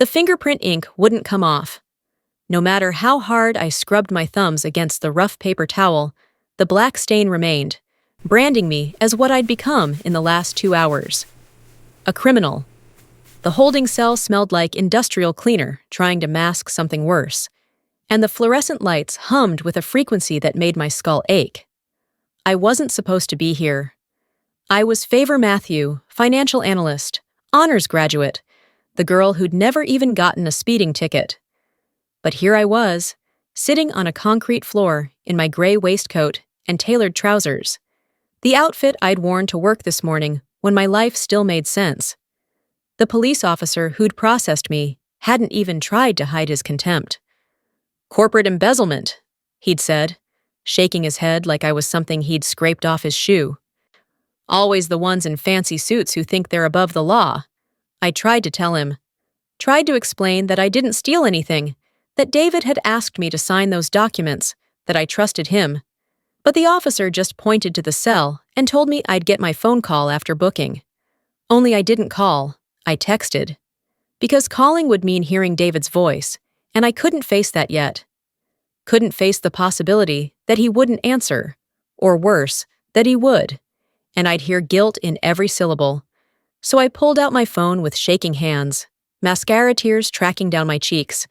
The fingerprint ink wouldn't come off. No matter how hard I scrubbed my thumbs against the rough paper towel, the black stain remained, branding me as what I'd become in the last 2 hours. A criminal. The holding cell smelled like industrial cleaner trying to mask something worse, and the fluorescent lights hummed with a frequency that made my skull ache. I wasn't supposed to be here. I was Favour Mathew, financial analyst, honors graduate, the girl who'd never even gotten a speeding ticket. But here I was, sitting on a concrete floor in my gray waistcoat and tailored trousers, the outfit I'd worn to work this morning when my life still made sense. The police officer who'd processed me hadn't even tried to hide his contempt. "Corporate embezzlement," he'd said, shaking his head like I was something he'd scraped off his shoe. "Always the ones in fancy suits who think they're above the law." I tried to tell him, tried to explain that I didn't steal anything, that David had asked me to sign those documents, that I trusted him. But the officer just pointed to the cell and told me I'd get my phone call after booking. Only I didn't call, I texted. Because calling would mean hearing David's voice, and I couldn't face that yet. Couldn't face the possibility that he wouldn't answer, or worse, that he would, and I'd hear guilt in every syllable. So I pulled out my phone with shaking hands, mascara tears tracking down my cheeks,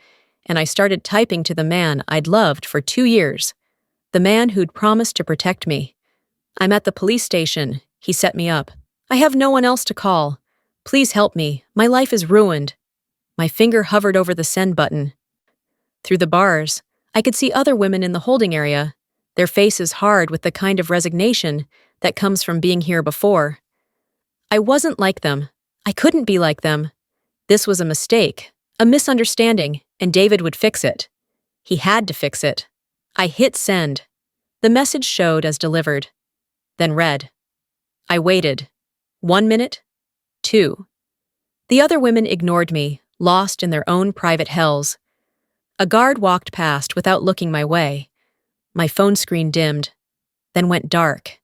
and I started typing to the man I'd loved for 2 years, the man who'd promised to protect me. "I'm at the police station," he set me up. "I have no one else to call. Please help me. My life is ruined." My finger hovered over the send button. Through the bars, I could see other women in the holding area, their faces hard with the kind of resignation that comes from being here before. I wasn't like them. I couldn't be like them. This was a mistake, a misunderstanding, and David would fix it. He had to fix it. I hit send. The message showed as delivered, then read. I waited. 1 minute, 2. The other women ignored me, lost in their own private hells. A guard walked past without looking my way. My phone screen dimmed, then went dark.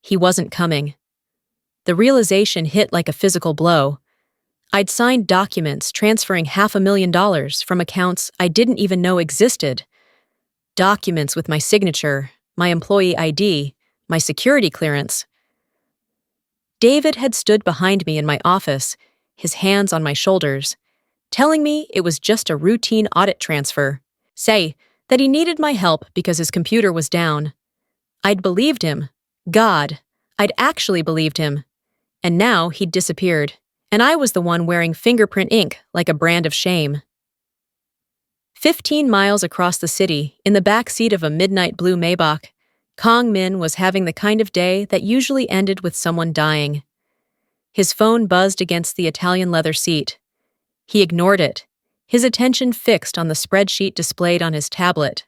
He wasn't coming. The realization hit like a physical blow. I'd signed documents transferring $500,000 from accounts I didn't even know existed. Documents with my signature, my employee ID, my security clearance. David had stood behind me in my office, his hands on my shoulders, telling me it was just a routine audit transfer, say that he needed my help because his computer was down. I'd believed him. God, I'd actually believed him. And now he'd disappeared, and I was the one wearing fingerprint ink like a brand of shame. 15 miles across the city, in the back seat of a midnight blue Maybach, Kang Min was having the kind of day that usually ended with someone dying. His phone buzzed against the Italian leather seat. He ignored it, his attention fixed on the spreadsheet displayed on his tablet.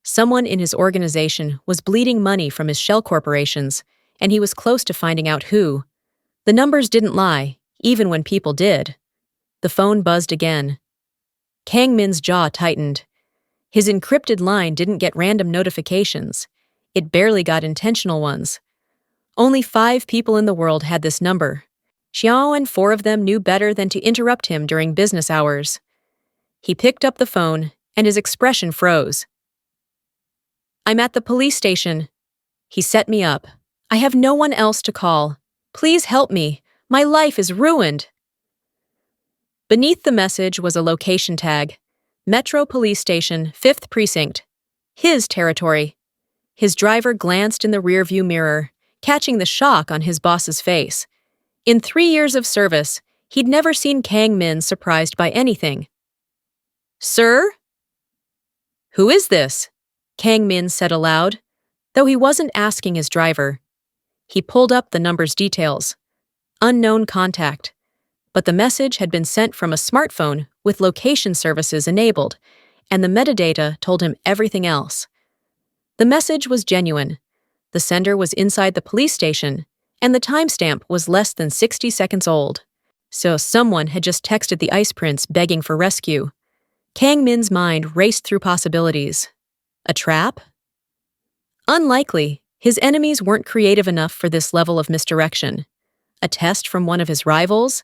Someone in his organization was bleeding money from his shell corporations, and he was close to finding out who. The numbers didn't lie, even when people did. The phone buzzed again. Kang Min's jaw tightened. His encrypted line didn't get random notifications. It barely got intentional ones. Only 5 people in the world had this number. Xiao and 4 of them knew better than to interrupt him during business hours. He picked up the phone, and his expression froze. "I'm at the police station." He set me up. "I have no one else to call. Please help me. My life is ruined." Beneath the message was a location tag. Metro Police Station, 5th Precinct. His territory. His driver glanced in the rearview mirror, catching the shock on his boss's face. In 3 years of service, he'd never seen Kang Min surprised by anything. "Sir?" "Who is this?" Kang Min said aloud, though he wasn't asking his driver. He pulled up the number's details. Unknown contact. But the message had been sent from a smartphone with location services enabled, and the metadata told him everything else. The message was genuine. The sender was inside the police station, and the timestamp was less than 60 seconds old. So someone had just texted the Ice Prince begging for rescue. Kang Min's mind raced through possibilities. A trap? Unlikely. His enemies weren't creative enough for this level of misdirection. A test from one of his rivals?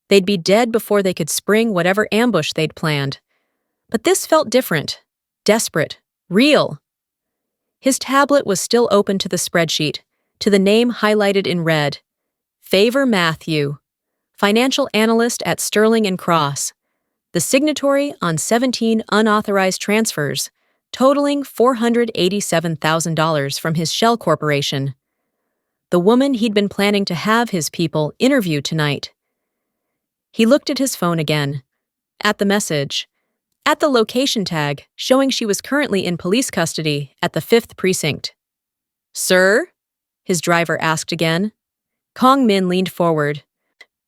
They'd be dead before they could spring whatever ambush they'd planned. But this felt different, desperate, real. His tablet was still open to the spreadsheet, to the name highlighted in red. Favour Mathew, financial analyst at Sterling & Cross. The signatory on 17 unauthorized transfers, totaling $487,000 from his shell corporation. The woman he'd been planning to have his people interview tonight. He looked at his phone again. At the message. At the location tag, showing she was currently in police custody at the 5th Precinct. "Sir?" his driver asked again. Kang Min leaned forward,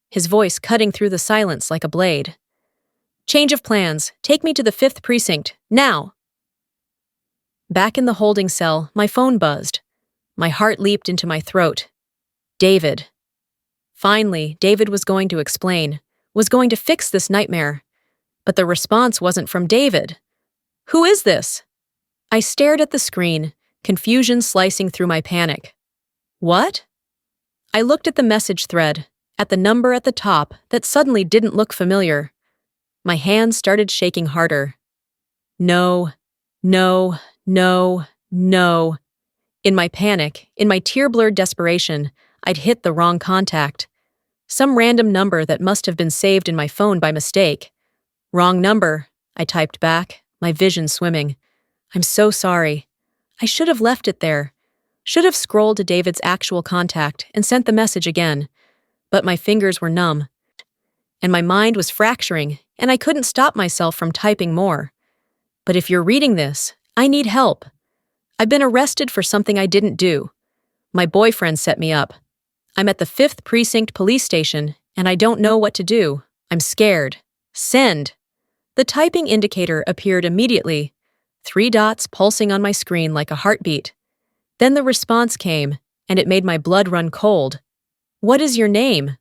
his voice cutting through the silence like a blade. "Change of plans. Take me to the 5th Precinct, now!" Back in the holding cell, my phone buzzed. My heart leaped into my throat. David. Finally, David was going to explain, was going to fix this nightmare. But the response wasn't from David. "Who is this?" I stared at the screen, confusion slicing through my panic. "What?" I looked at the message thread, at the number at the top that suddenly didn't look familiar. My hands started shaking harder. No, no, no, no. In my panic, in my tear-blurred desperation, I'd hit the wrong contact. Some random number that must have been saved in my phone by mistake. "Wrong number," I typed back, my vision swimming. "I'm so sorry. I should have left it there. Should have scrolled to David's actual contact and sent the message again. But my fingers were numb. And my mind was fracturing, and I couldn't stop myself from typing more. But if you're reading this, I need help. I've been arrested for something I didn't do. My boyfriend set me up. I'm at the 5th Precinct police station, and I don't know what to do. I'm scared. Send." The typing indicator appeared immediately, 3 dots pulsing on my screen like a heartbeat. Then the response came, and it made my blood run cold. "What is your name?"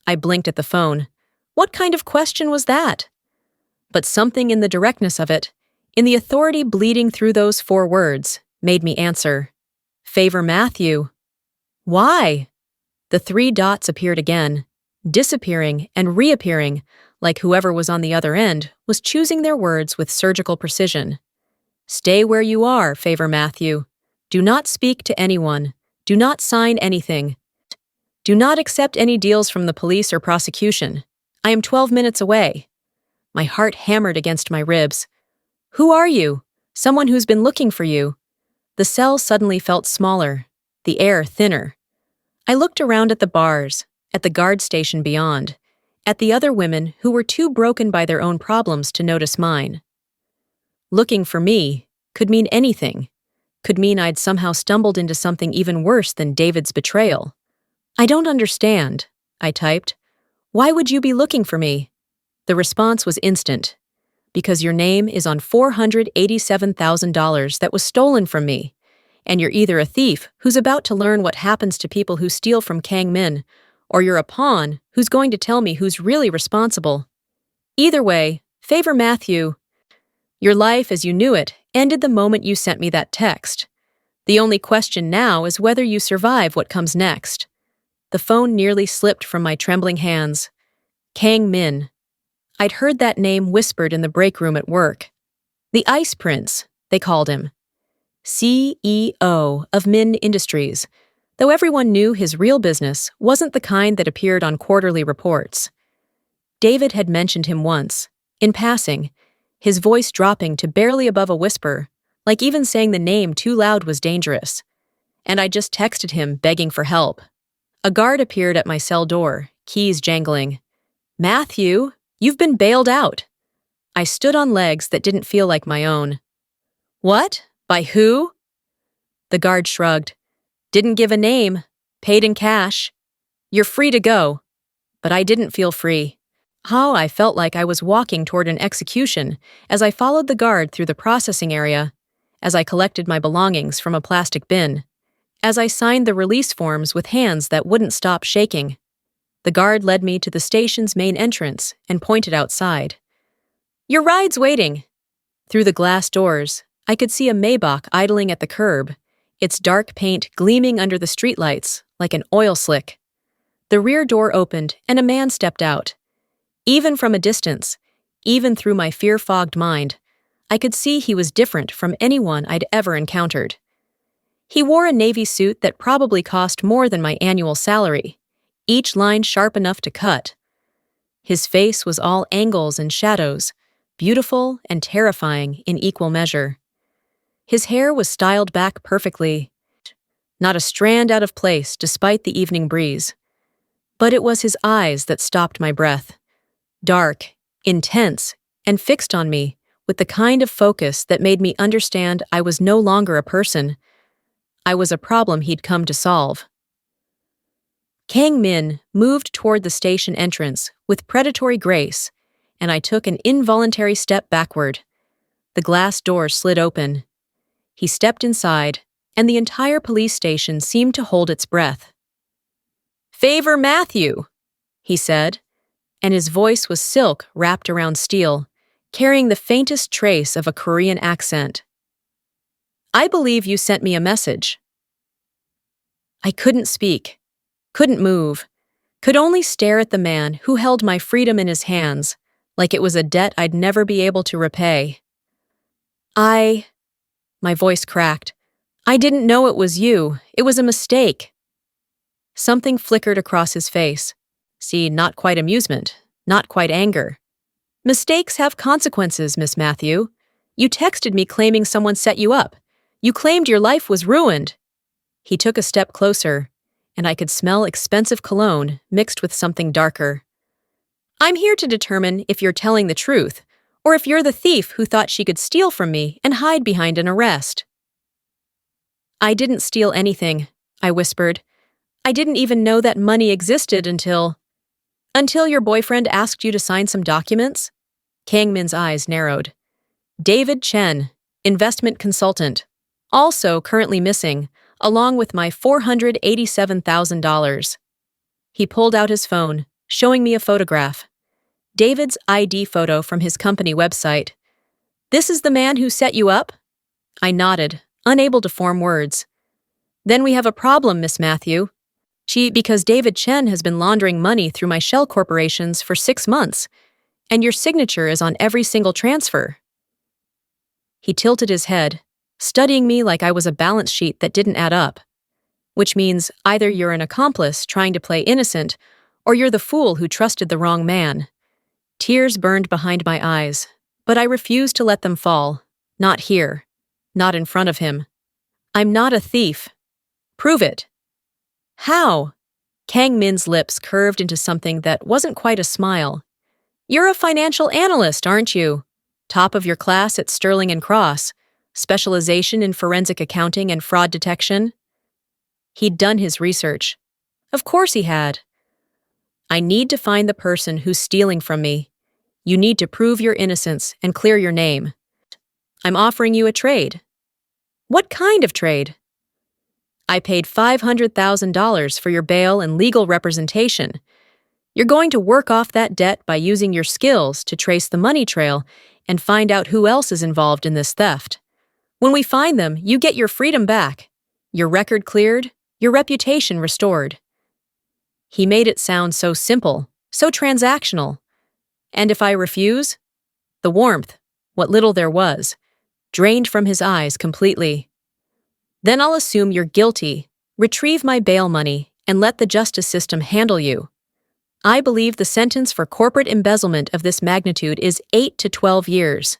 I blinked at the phone. What kind of question was that? But something in the directness of it, in the authority bleeding through those 4 words, made me answer. "Favour Mathew." "Why?" The 3 dots appeared again, disappearing and reappearing, like whoever was on the other end was choosing their words with surgical precision. "Stay where you are, Favour Mathew. Do not speak to anyone. Do not sign anything. Do not accept any deals from the police or prosecution. I am 12 minutes away." My heart hammered against my ribs. "Who are you? Someone who's been looking for you." The cell suddenly felt smaller, the air thinner. I looked around at the bars, at the guard station beyond, at the other women who were too broken by their own problems to notice mine. Looking for me could mean anything, could mean I'd somehow stumbled into something even worse than David's betrayal. "I don't understand," I typed. "Why would you be looking for me?" The response was instant. "Because your name is on $487,000 that was stolen from me, and you're either a thief who's about to learn what happens to people who steal from Kang Min, or you're a pawn who's going to tell me who's really responsible. Either way, Favour Mathew, your life as you knew it ended the moment you sent me that text. The only question now is whether you survive what comes next." The phone nearly slipped from my trembling hands. Kang Min. I'd heard that name whispered in the break room at work. The Ice Prince, they called him. CEO of Min Industries, though everyone knew his real business wasn't the kind that appeared on quarterly reports. David had mentioned him once, in passing, his voice dropping to barely above a whisper, like even saying the name too loud was dangerous. And I just texted him begging for help. A guard appeared at my cell door, keys jangling. "Mathew, you've been bailed out." I stood on legs that didn't feel like my own. "What? By who?" The guard shrugged. "Didn't give a name. Paid in cash. You're free to go." But I didn't feel free. I felt like I was walking toward an execution as I followed the guard through the processing area, as I collected my belongings from a plastic bin, as I signed the release forms with hands that wouldn't stop shaking. The guard led me to the station's main entrance and pointed outside. "Your ride's waiting." Through the glass doors, I could see a Maybach idling at the curb, its dark paint gleaming under the streetlights like an oil slick. The rear door opened and a man stepped out, Even from a distance, even through my fear-fogged mind, I could see he was different from anyone I'd ever encountered. He wore a navy suit that probably cost more than my annual salary, each line sharp enough to cut. His face was all angles and shadows, beautiful and terrifying in equal measure. His hair was styled back perfectly, not a strand out of place despite the evening breeze. But it was his eyes that stopped my breath. Dark, intense, and fixed on me with the kind of focus that made me understand I was no longer a person. I was a problem he'd come to solve. Kang Min moved toward the station entrance with predatory grace, and I took an involuntary step backward. The glass door slid open. He stepped inside, and the entire police station seemed to hold its breath. "Favour Mathew," he said, and his voice was silk wrapped around steel, carrying the faintest trace of a Korean accent. "I believe you sent me a message." I couldn't speak, couldn't move, could only stare at the man who held my freedom in his hands, like it was a debt I'd never be able to repay. My voice cracked. "I didn't know it was you. It was a mistake." Something flickered across his face. See, not quite amusement, not quite anger. "Mistakes have consequences, Miss Mathew. You texted me claiming someone set you up. You claimed your life was ruined." He took a step closer, and I could smell expensive cologne mixed with something darker. "I'm here to determine if you're telling the truth, or if you're the thief who thought she could steal from me and hide behind an arrest." "I didn't steal anything," I whispered. "I didn't even know that money existed until your boyfriend asked you to sign some documents?" Kang Min's eyes narrowed. "David Chen, investment consultant, also currently missing, along with my $487,000. He pulled out his phone, showing me a photograph. David's ID photo from his company website. "This is the man who set you up?" I nodded, unable to form words. "Then we have a problem, Miss Mathew. Because David Chen has been laundering money through my shell corporations for 6 months, and your signature is on every single transfer." He tilted his head, studying me like I was a balance sheet that didn't add up. Which means either you're an accomplice trying to play innocent, or you're the fool who trusted the wrong man. Tears burned behind my eyes, but I refused to let them fall. Not here. Not in front of him. "I'm not a thief." "Prove it." "How?" Kang Min's lips curved into something that wasn't quite a smile. "You're a financial analyst, aren't you? Top of your class at Sterling and Cross, specialization in forensic accounting and fraud detection." He'd done his research. Of course he had. "I need to find the person who's stealing from me. You need to prove your innocence and clear your name. I'm offering you a trade." "What kind of trade?" "I paid $500,000 for your bail and legal representation. You're going to work off that debt by using your skills to trace the money trail and find out who else is involved in this theft. When we find them, you get your freedom back, your record cleared, your reputation restored." He made it sound so simple, so transactional. And if I refuse? The warmth, what little there was, drained from his eyes completely. "Then I'll assume you're guilty, retrieve my bail money, and let the justice system handle you. I believe the sentence for corporate embezzlement of this magnitude is 8 to 12 years.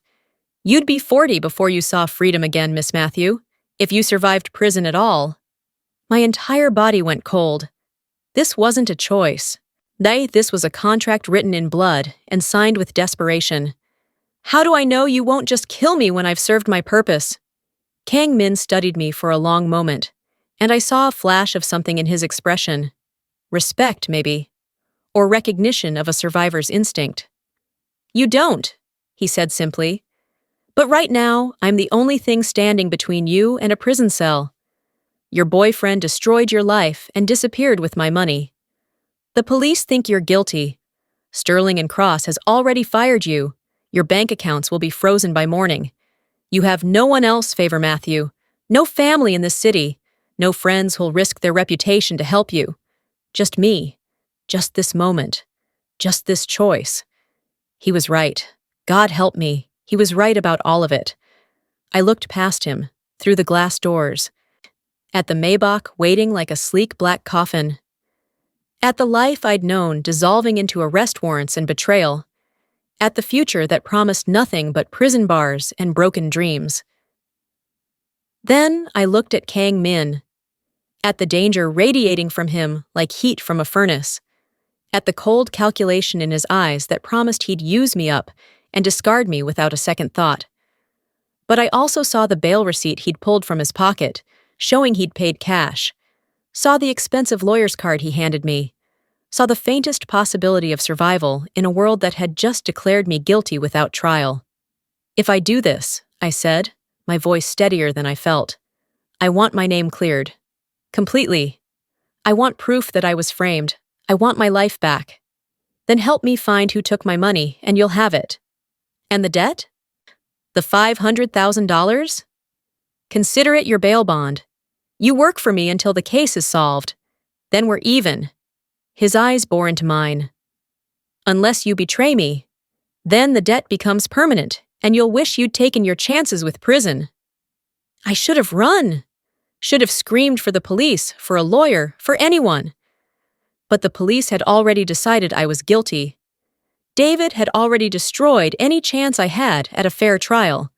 You'd be 40 before you saw freedom again, Miss Mathew, if you survived prison at all." My entire body went cold. This wasn't a choice. This was a contract written in blood and signed with desperation. "How do I know you won't just kill me when I've served my purpose?" Kang Min studied me for a long moment, and I saw a flash of something in his expression. Respect, maybe. Or recognition of a survivor's instinct. "You don't," he said simply. "But right now, I'm the only thing standing between you and a prison cell. Your boyfriend destroyed your life and disappeared with my money. The police think you're guilty. Sterling and Cross has already fired you. Your bank accounts will be frozen by morning. You have no one else, Favour Mathew. No family in this city. No friends who'll risk their reputation to help you. Just me. Just this moment. Just this choice. He was right. God help me. He was right about all of it. I looked past him, through the glass doors, at the Maybach waiting like a sleek black coffin, at the life I'd known dissolving into arrest warrants and betrayal, at the future that promised nothing but prison bars and broken dreams. Then I looked at Kang Min, at the danger radiating from him like heat from a furnace, at the cold calculation in his eyes that promised he'd use me up and discard me without a second thought. But I also saw the bail receipt he'd pulled from his pocket, showing he'd paid cash, saw the expensive lawyer's card he handed me, saw the faintest possibility of survival in a world that had just declared me guilty without trial. If I do this, I said, my voice steadier than I felt, I want my name cleared. Completely. I want proof that I was framed. I want my life back. Then help me find who took my money, and you'll have it. And the debt? The $500,000? Consider it your bail bond. You work for me until the case is solved. Then we're even. His eyes bore into mine. Unless you betray me, then the debt becomes permanent, and you'll wish you'd taken your chances with prison. I should have run. Should have screamed for the police, for a lawyer, for anyone. But the police had already decided I was guilty. David had already destroyed any chance I had at a fair trial.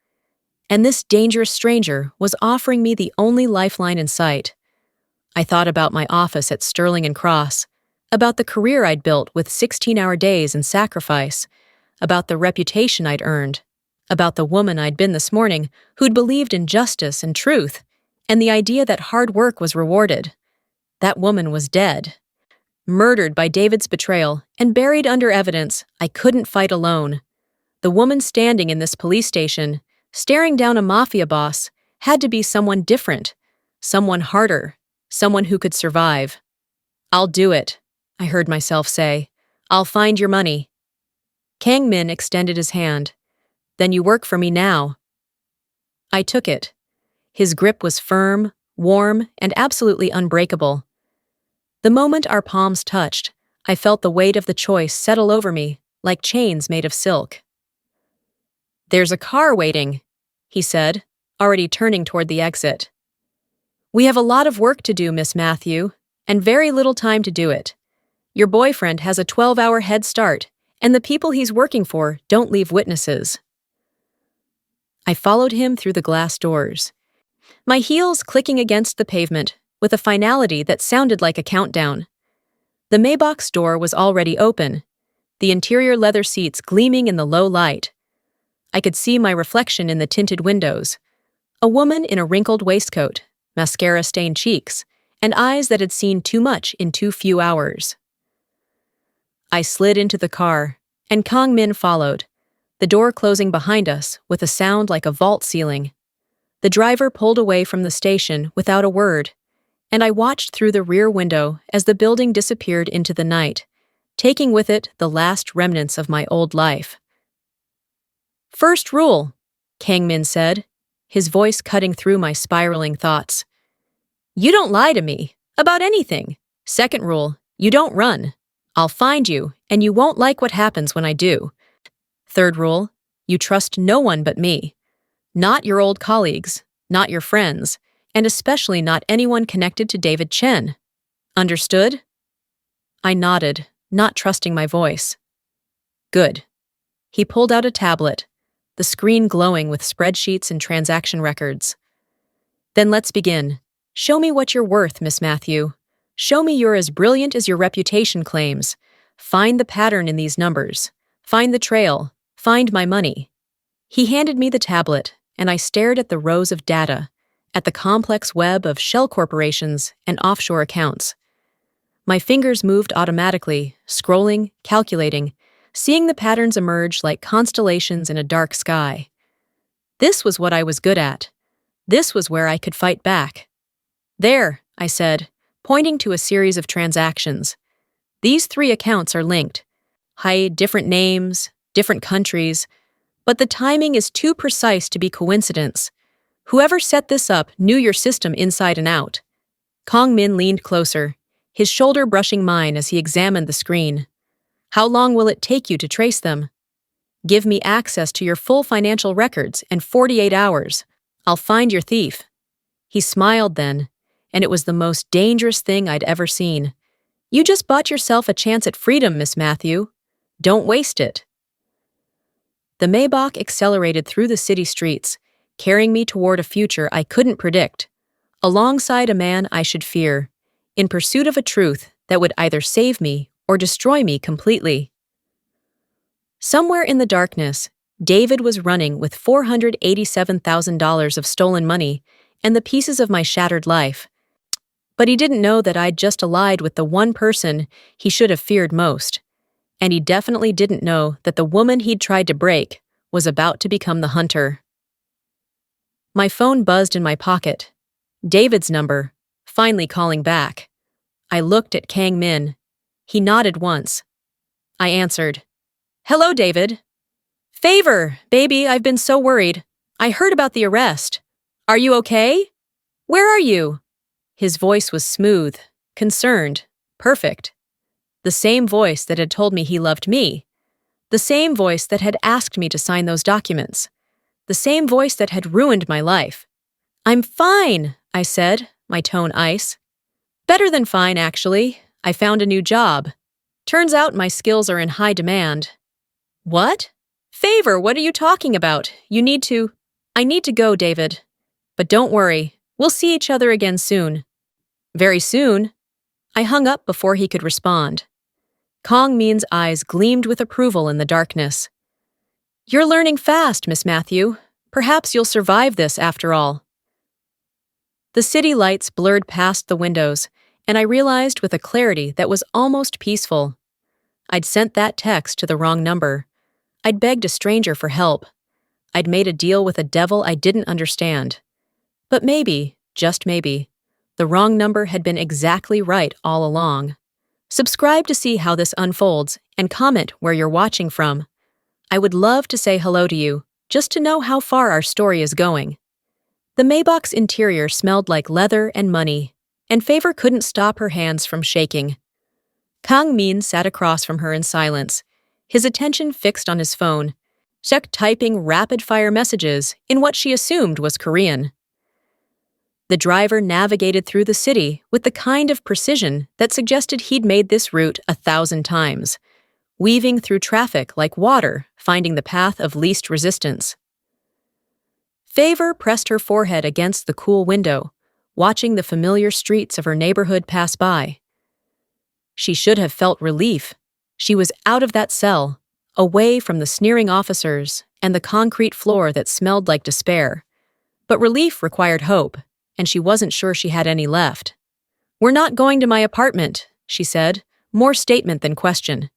And this dangerous stranger was offering me the only lifeline in sight. I thought about my office at Sterling and Cross, about the career I'd built with 16-hour days and sacrifice, about the reputation I'd earned, about the woman I'd been this morning who'd believed in justice and truth, and the idea that hard work was rewarded. That woman was dead, murdered by David's betrayal and buried under evidence I couldn't fight alone. The woman standing in this police station, staring down a mafia boss, had to be someone different, someone harder, someone who could survive. I'll do it, I heard myself say. I'll find your money. Kang Min extended his hand. Then you work for me now. I took it. His grip was firm, warm, and absolutely unbreakable. The moment our palms touched, I felt the weight of the choice settle over me, like chains made of silk. There's a car waiting, he said, already turning toward the exit. We have a lot of work to do, Miss Mathew, and very little time to do it. Your boyfriend has a 12-hour head start, and the people he's working for don't leave witnesses. I followed him through the glass doors, my heels clicking against the pavement with a finality that sounded like a countdown. The Maybach's door was already open, the interior leather seats gleaming in the low light. I could see my reflection in the tinted windows, a woman in a wrinkled waistcoat, mascara-stained cheeks, and eyes that had seen too much in too few hours. I slid into the car, and Kang Min followed, the door closing behind us with a sound like a vault ceiling. The driver pulled away from the station without a word, and I watched through the rear window as the building disappeared into the night, taking with it the last remnants of my old life. First rule, Kang Min said, his voice cutting through my spiraling thoughts. You don't lie to me, about anything. Second rule, you don't run. I'll find you, and you won't like what happens when I do. Third rule, you trust no one but me. Not your old colleagues, not your friends, and especially not anyone connected to David Chen. Understood? I nodded, not trusting my voice. Good. He pulled out a tablet, the screen glowing with spreadsheets and transaction records. Then let's begin. Show me what you're worth, Miss Mathew. Show me you're as brilliant as your reputation claims. Find the pattern in these numbers. Find the trail. Find my money. He handed me the tablet, and I stared at the rows of data, at the complex web of shell corporations and offshore accounts. My fingers moved automatically, scrolling, calculating, seeing the patterns emerge like constellations in a dark sky. This was what I was good at. This was where I could fight back. There, I said, pointing to a series of transactions. These 3 accounts are linked. Different names, different countries, but the timing is too precise to be coincidence. Whoever set this up knew your system inside and out. Kang Min leaned closer, his shoulder brushing mine as he examined the screen. How long will it take you to trace them? Give me access to your full financial records in 48 hours. I'll find your thief." He smiled then, and it was the most dangerous thing I'd ever seen. "You just bought yourself a chance at freedom, Miss Mathew. Don't waste it." The Maybach accelerated through the city streets, carrying me toward a future I couldn't predict, alongside a man I should fear, in pursuit of a truth that would either save me or destroy me completely. Somewhere in the darkness, David was running with $487,000 of stolen money and the pieces of my shattered life. But he didn't know that I'd just allied with the one person he should have feared most. And he definitely didn't know that the woman he'd tried to break was about to become the hunter. My phone buzzed in my pocket. David's number, finally calling back. I looked at Kang Min. He nodded once. I answered. "Hello, David." "Favour, baby, I've been so worried. I heard about the arrest. Are you okay? Where are you?" His voice was smooth, concerned, perfect. The same voice that had told me he loved me. The same voice that had asked me to sign those documents. The same voice that had ruined my life. "I'm fine," I said, my tone ice. "Better than fine, actually. I found a new job. Turns out my skills are in high demand." "What? Favour, what are you talking about? I need to go, David. But don't worry, we'll see each other again soon." "Very soon?" I hung up before he could respond. Kang Min's eyes gleamed with approval in the darkness. "You're learning fast, Miss Mathew. Perhaps you'll survive this after all." The city lights blurred past the windows, and I realized with a clarity that was almost peaceful. I'd sent that text to the wrong number. I'd begged a stranger for help. I'd made a deal with a devil I didn't understand. But maybe, just maybe, the wrong number had been exactly right all along. Subscribe to see how this unfolds and comment where you're watching from. I would love to say hello to you, just to know how far our story is going. The Maybach's interior smelled like leather and money, and Favour couldn't stop her hands from shaking. Kang Min sat across from her in silence, his attention fixed on his phone, typing rapid-fire messages in what she assumed was Korean. The driver navigated through the city with the kind of precision that suggested he'd made this route 1,000 times, weaving through traffic like water, finding the path of least resistance. Favour pressed her forehead against the cool window, watching the familiar streets of her neighborhood pass by. She should have felt relief. She was out of that cell, away from the sneering officers and the concrete floor that smelled like despair. But relief required hope, and she wasn't sure she had any left. "We're not going to my apartment," she said, more statement than question.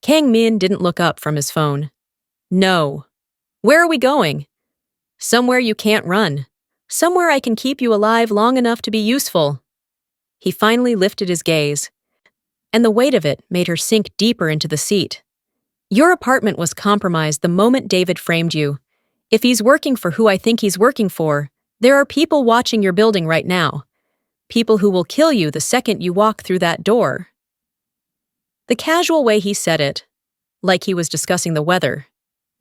Kang Min didn't look up from his phone. "No." "Where are we going?" "Somewhere you can't run. Somewhere I can keep you alive long enough to be useful." He finally lifted his gaze, and the weight of it made her sink deeper into the seat. "Your apartment was compromised the moment David framed you. If he's working for who I think he's working for, there are people watching your building right now. People who will kill you the second you walk through that door." The casual way he said it, like he was discussing the weather,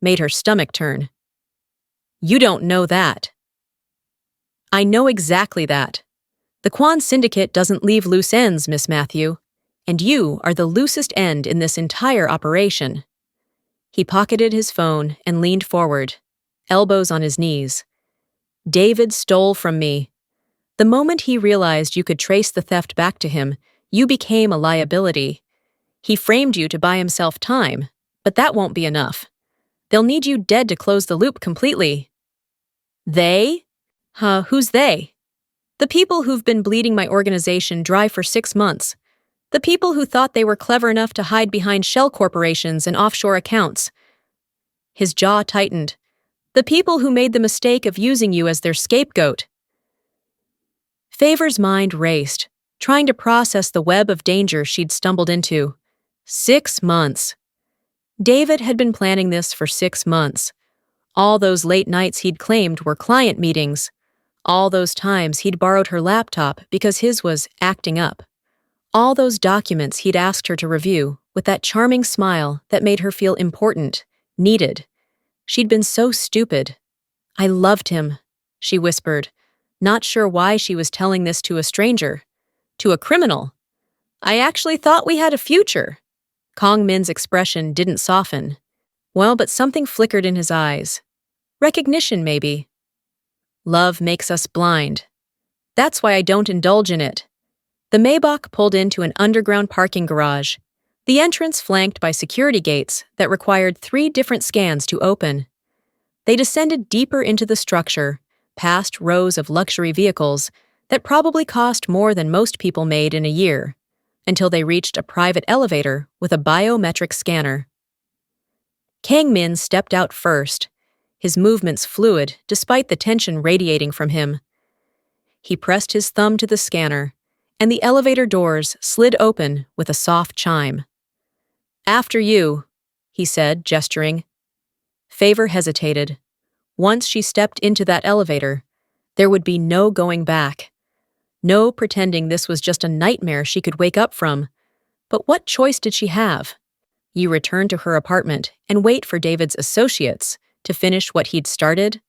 made her stomach turn. "You don't know that." "I know exactly that. The Kwan Syndicate doesn't leave loose ends, Miss Mathew, and you are the loosest end in this entire operation." He pocketed his phone and leaned forward, elbows on his knees. "David stole from me. The moment he realized you could trace the theft back to him, you became a liability. He framed you to buy himself time, but that won't be enough. They'll need you dead to close the loop completely." "They?" Who's they?" "The people who've been bleeding my organization dry for 6 months. The people who thought they were clever enough to hide behind shell corporations and offshore accounts." His jaw tightened. "The people who made the mistake of using you as their scapegoat." Favour's mind raced, trying to process the web of danger she'd stumbled into. 6 months. David had been planning this for 6 months. All those late nights he'd claimed were client meetings. All those times he'd borrowed her laptop because his was acting up. All those documents he'd asked her to review with that charming smile that made her feel important, needed. She'd been so stupid. I loved him, she whispered, not sure why she was telling this to a stranger. To a criminal. I actually thought we had a future. Kang Min's expression didn't soften. Well, but something flickered in his eyes. Recognition, maybe. Love makes us blind. That's why I don't indulge in it. The Maybach pulled into an underground parking garage, the entrance flanked by security gates that required 3 different scans to open. They descended deeper into the structure, past rows of luxury vehicles that probably cost more than most people made in a year, until they reached a private elevator with a biometric scanner. Kang Min stepped out first, his movements fluid despite the tension radiating from him. He pressed his thumb to the scanner, and the elevator doors slid open with a soft chime. "After you," he said, gesturing. Favour hesitated. Once she stepped into that elevator, there would be no going back. No pretending this was just a nightmare she could wake up from. But what choice did she have? You return to her apartment and wait for David's associates to finish what he'd started?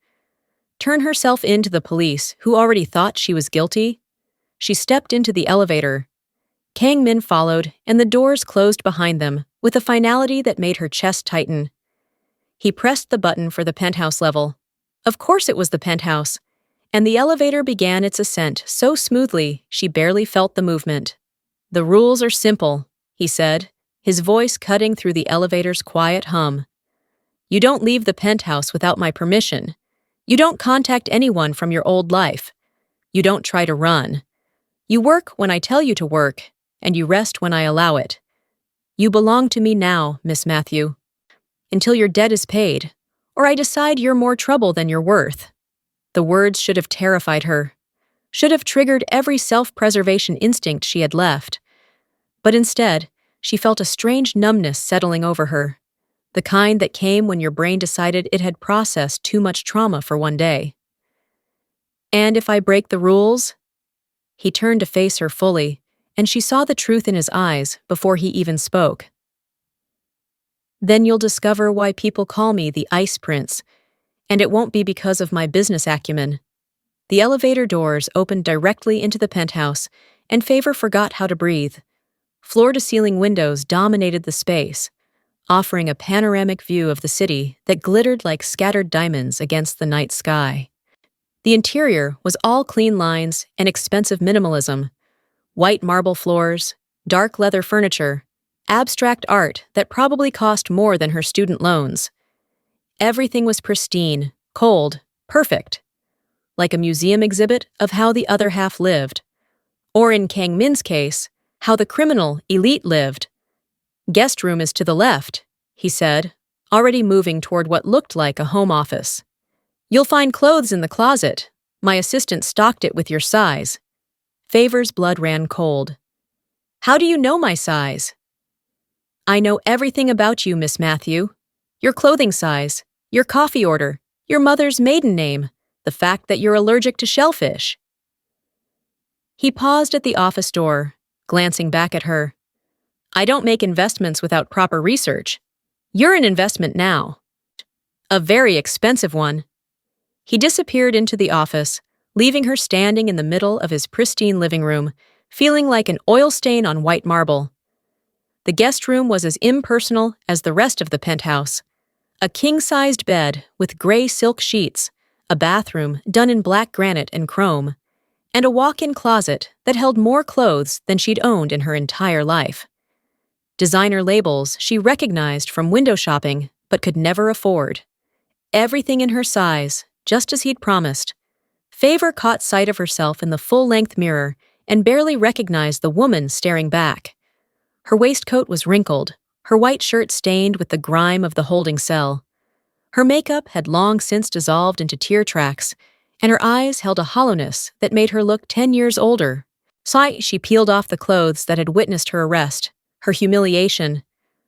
Turn herself in to the police, who already thought she was guilty? She stepped into the elevator. Kang Min followed, and the doors closed behind them with a finality that made her chest tighten. He pressed the button for the penthouse level. Of course it was the penthouse. And the elevator began its ascent so smoothly she barely felt the movement. "The rules are simple," he said, his voice cutting through the elevator's quiet hum. "You don't leave the penthouse without my permission. You don't contact anyone from your old life. You don't try to run. You work when I tell you to work, and you rest when I allow it. You belong to me now, Miss Mathew. Until your debt is paid, or I decide you're more trouble than you're worth." The words should have terrified her, should have triggered every self-preservation instinct she had left. But instead, she felt a strange numbness settling over her, the kind that came when your brain decided it had processed too much trauma for one day. "And if I break the rules?" He turned to face her fully, and she saw the truth in his eyes before he even spoke. "Then you'll discover why people call me the Ice Prince, and it won't be because of my business acumen." The elevator doors opened directly into the penthouse, and Favour forgot how to breathe. Floor-to-ceiling windows dominated the space, offering a panoramic view of the city that glittered like scattered diamonds against the night sky. The interior was all clean lines and expensive minimalism. White marble floors, dark leather furniture, abstract art that probably cost more than her student loans. Everything was pristine, cold, perfect. Like a museum exhibit of how the other half lived. Or in Kang Min's case, how the criminal elite lived. "Guest room is to the left," he said, already moving toward what looked like a home office. "You'll find clothes in the closet. My assistant stocked it with your size." Favour's blood ran cold. "How do you know my size?" "I know everything about you, Miss Mathew. Your clothing size, your coffee order, your mother's maiden name, the fact that you're allergic to shellfish." He paused at the office door, glancing back at her. "I don't make investments without proper research. You're an investment now. A very expensive one." He disappeared into the office, leaving her standing in the middle of his pristine living room, feeling like an oil stain on white marble. The guest room was as impersonal as the rest of the penthouse. A king-sized bed with gray silk sheets, a bathroom done in black granite and chrome, and a walk-in closet that held more clothes than she'd owned in her entire life. Designer labels she recognized from window shopping but could never afford. Everything in her size, just as he'd promised. Favour caught sight of herself in the full-length mirror and barely recognized the woman staring back. Her waistcoat was wrinkled, her white shirt stained with the grime of the holding cell. Her makeup had long since dissolved into tear tracks, and her eyes held a hollowness that made her look 10 years older. She peeled off the clothes that had witnessed her arrest, her humiliation,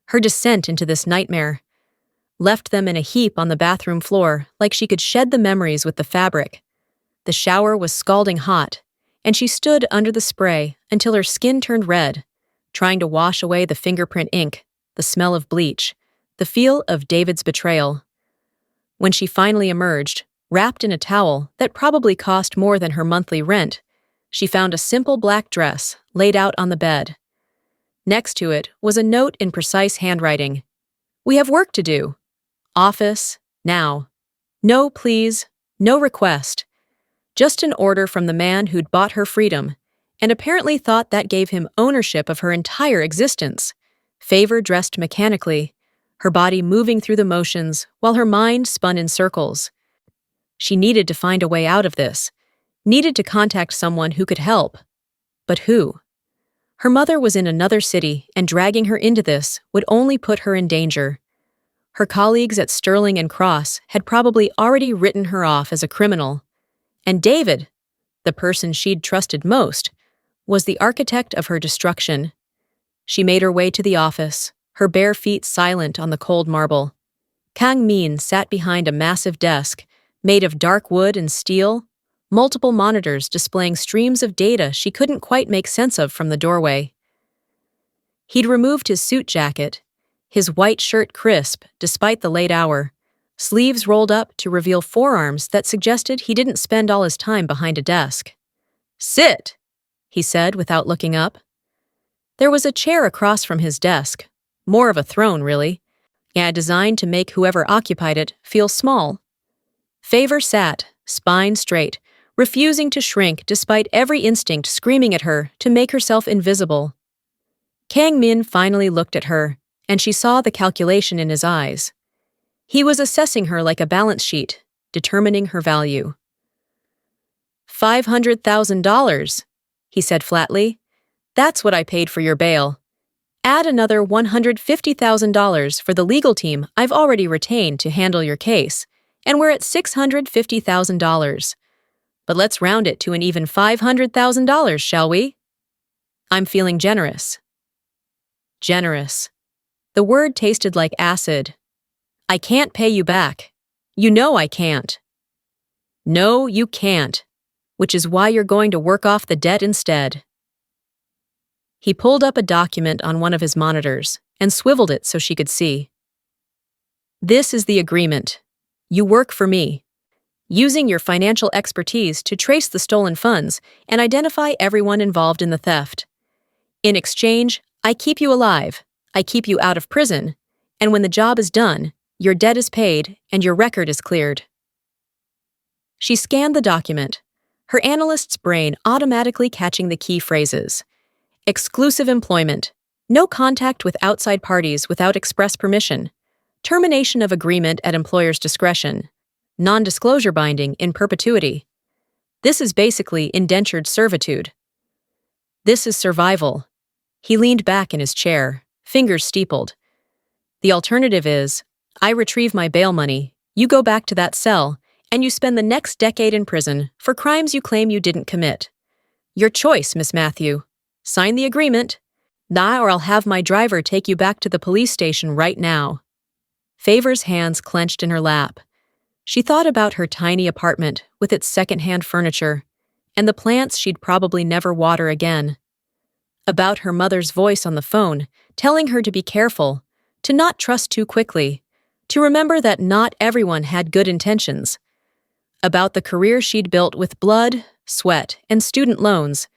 her descent into this nightmare. Left them in a heap on the bathroom floor like she could shed the memories with the fabric. The shower was scalding hot, and she stood under the spray until her skin turned red, trying to wash away the fingerprint ink, the smell of bleach, the feel of David's betrayal. When she finally emerged, wrapped in a towel that probably cost more than her monthly rent, she found a simple black dress laid out on the bed. Next to it was a note in precise handwriting. "We have work to do. Office, now. No please, no request. Just an order from the man who'd bought her freedom, and apparently thought that gave him ownership of her entire existence." Favour dressed mechanically, her body moving through the motions while her mind spun in circles. She needed to find a way out of this, needed to contact someone who could help. But who? Her mother was in another city, and dragging her into this would only put her in danger. Her colleagues at Sterling and Cross had probably already written her off as a criminal. And David, the person she'd trusted most, was the architect of her destruction. She made her way to the office, her bare feet silent on the cold marble. Kang Min sat behind a massive desk, made of dark wood and steel, multiple monitors displaying streams of data she couldn't quite make sense of from the doorway. He'd removed his suit jacket, his white shirt crisp despite the late hour, sleeves rolled up to reveal forearms that suggested he didn't spend all his time behind a desk. "Sit," he said without looking up. There was a chair across from his desk, more of a throne, really, and designed to make whoever occupied it feel small. Favour sat, spine straight, refusing to shrink despite every instinct screaming at her to make herself invisible. Kang Min finally looked at her, and she saw the calculation in his eyes. He was assessing her like a balance sheet, determining her value. $500,000, he said flatly. "That's what I paid for your bail. Add another $150,000 for the legal team I've already retained to handle your case, and we're at $650,000. But let's round it to an even $500,000, shall we?" "I'm feeling generous." Generous. The word tasted like acid. "I can't pay you back. You know I can't." "No, you can't, which is why you're going to work off the debt instead." He pulled up a document on one of his monitors and swiveled it so she could see. "This is the agreement. You work for me, using your financial expertise to trace the stolen funds and identify everyone involved in the theft. In exchange, I keep you alive, I keep you out of prison, and when the job is done, your debt is paid and your record is cleared." She scanned the document, her analyst's brain automatically catching the key phrases. Exclusive employment, no contact with outside parties without express permission, termination of agreement at employer's discretion, non-disclosure binding in perpetuity. This is basically indentured servitude. This is survival. He leaned back in his chair, fingers steepled. The alternative is, I retrieve my bail money, you go back to that cell, and you spend the next decade in prison for crimes you claim you didn't commit. Your choice, Miss Mathew. Sign the agreement. Nah, or I'll have my driver take you back to the police station right now. Favour's hands clenched in her lap. She thought about her tiny apartment with its second-hand furniture, and the plants she'd probably never water again. About her mother's voice on the phone, telling her to be careful, to not trust too quickly, to remember that not everyone had good intentions. About the career she'd built with blood, sweat, and student loans,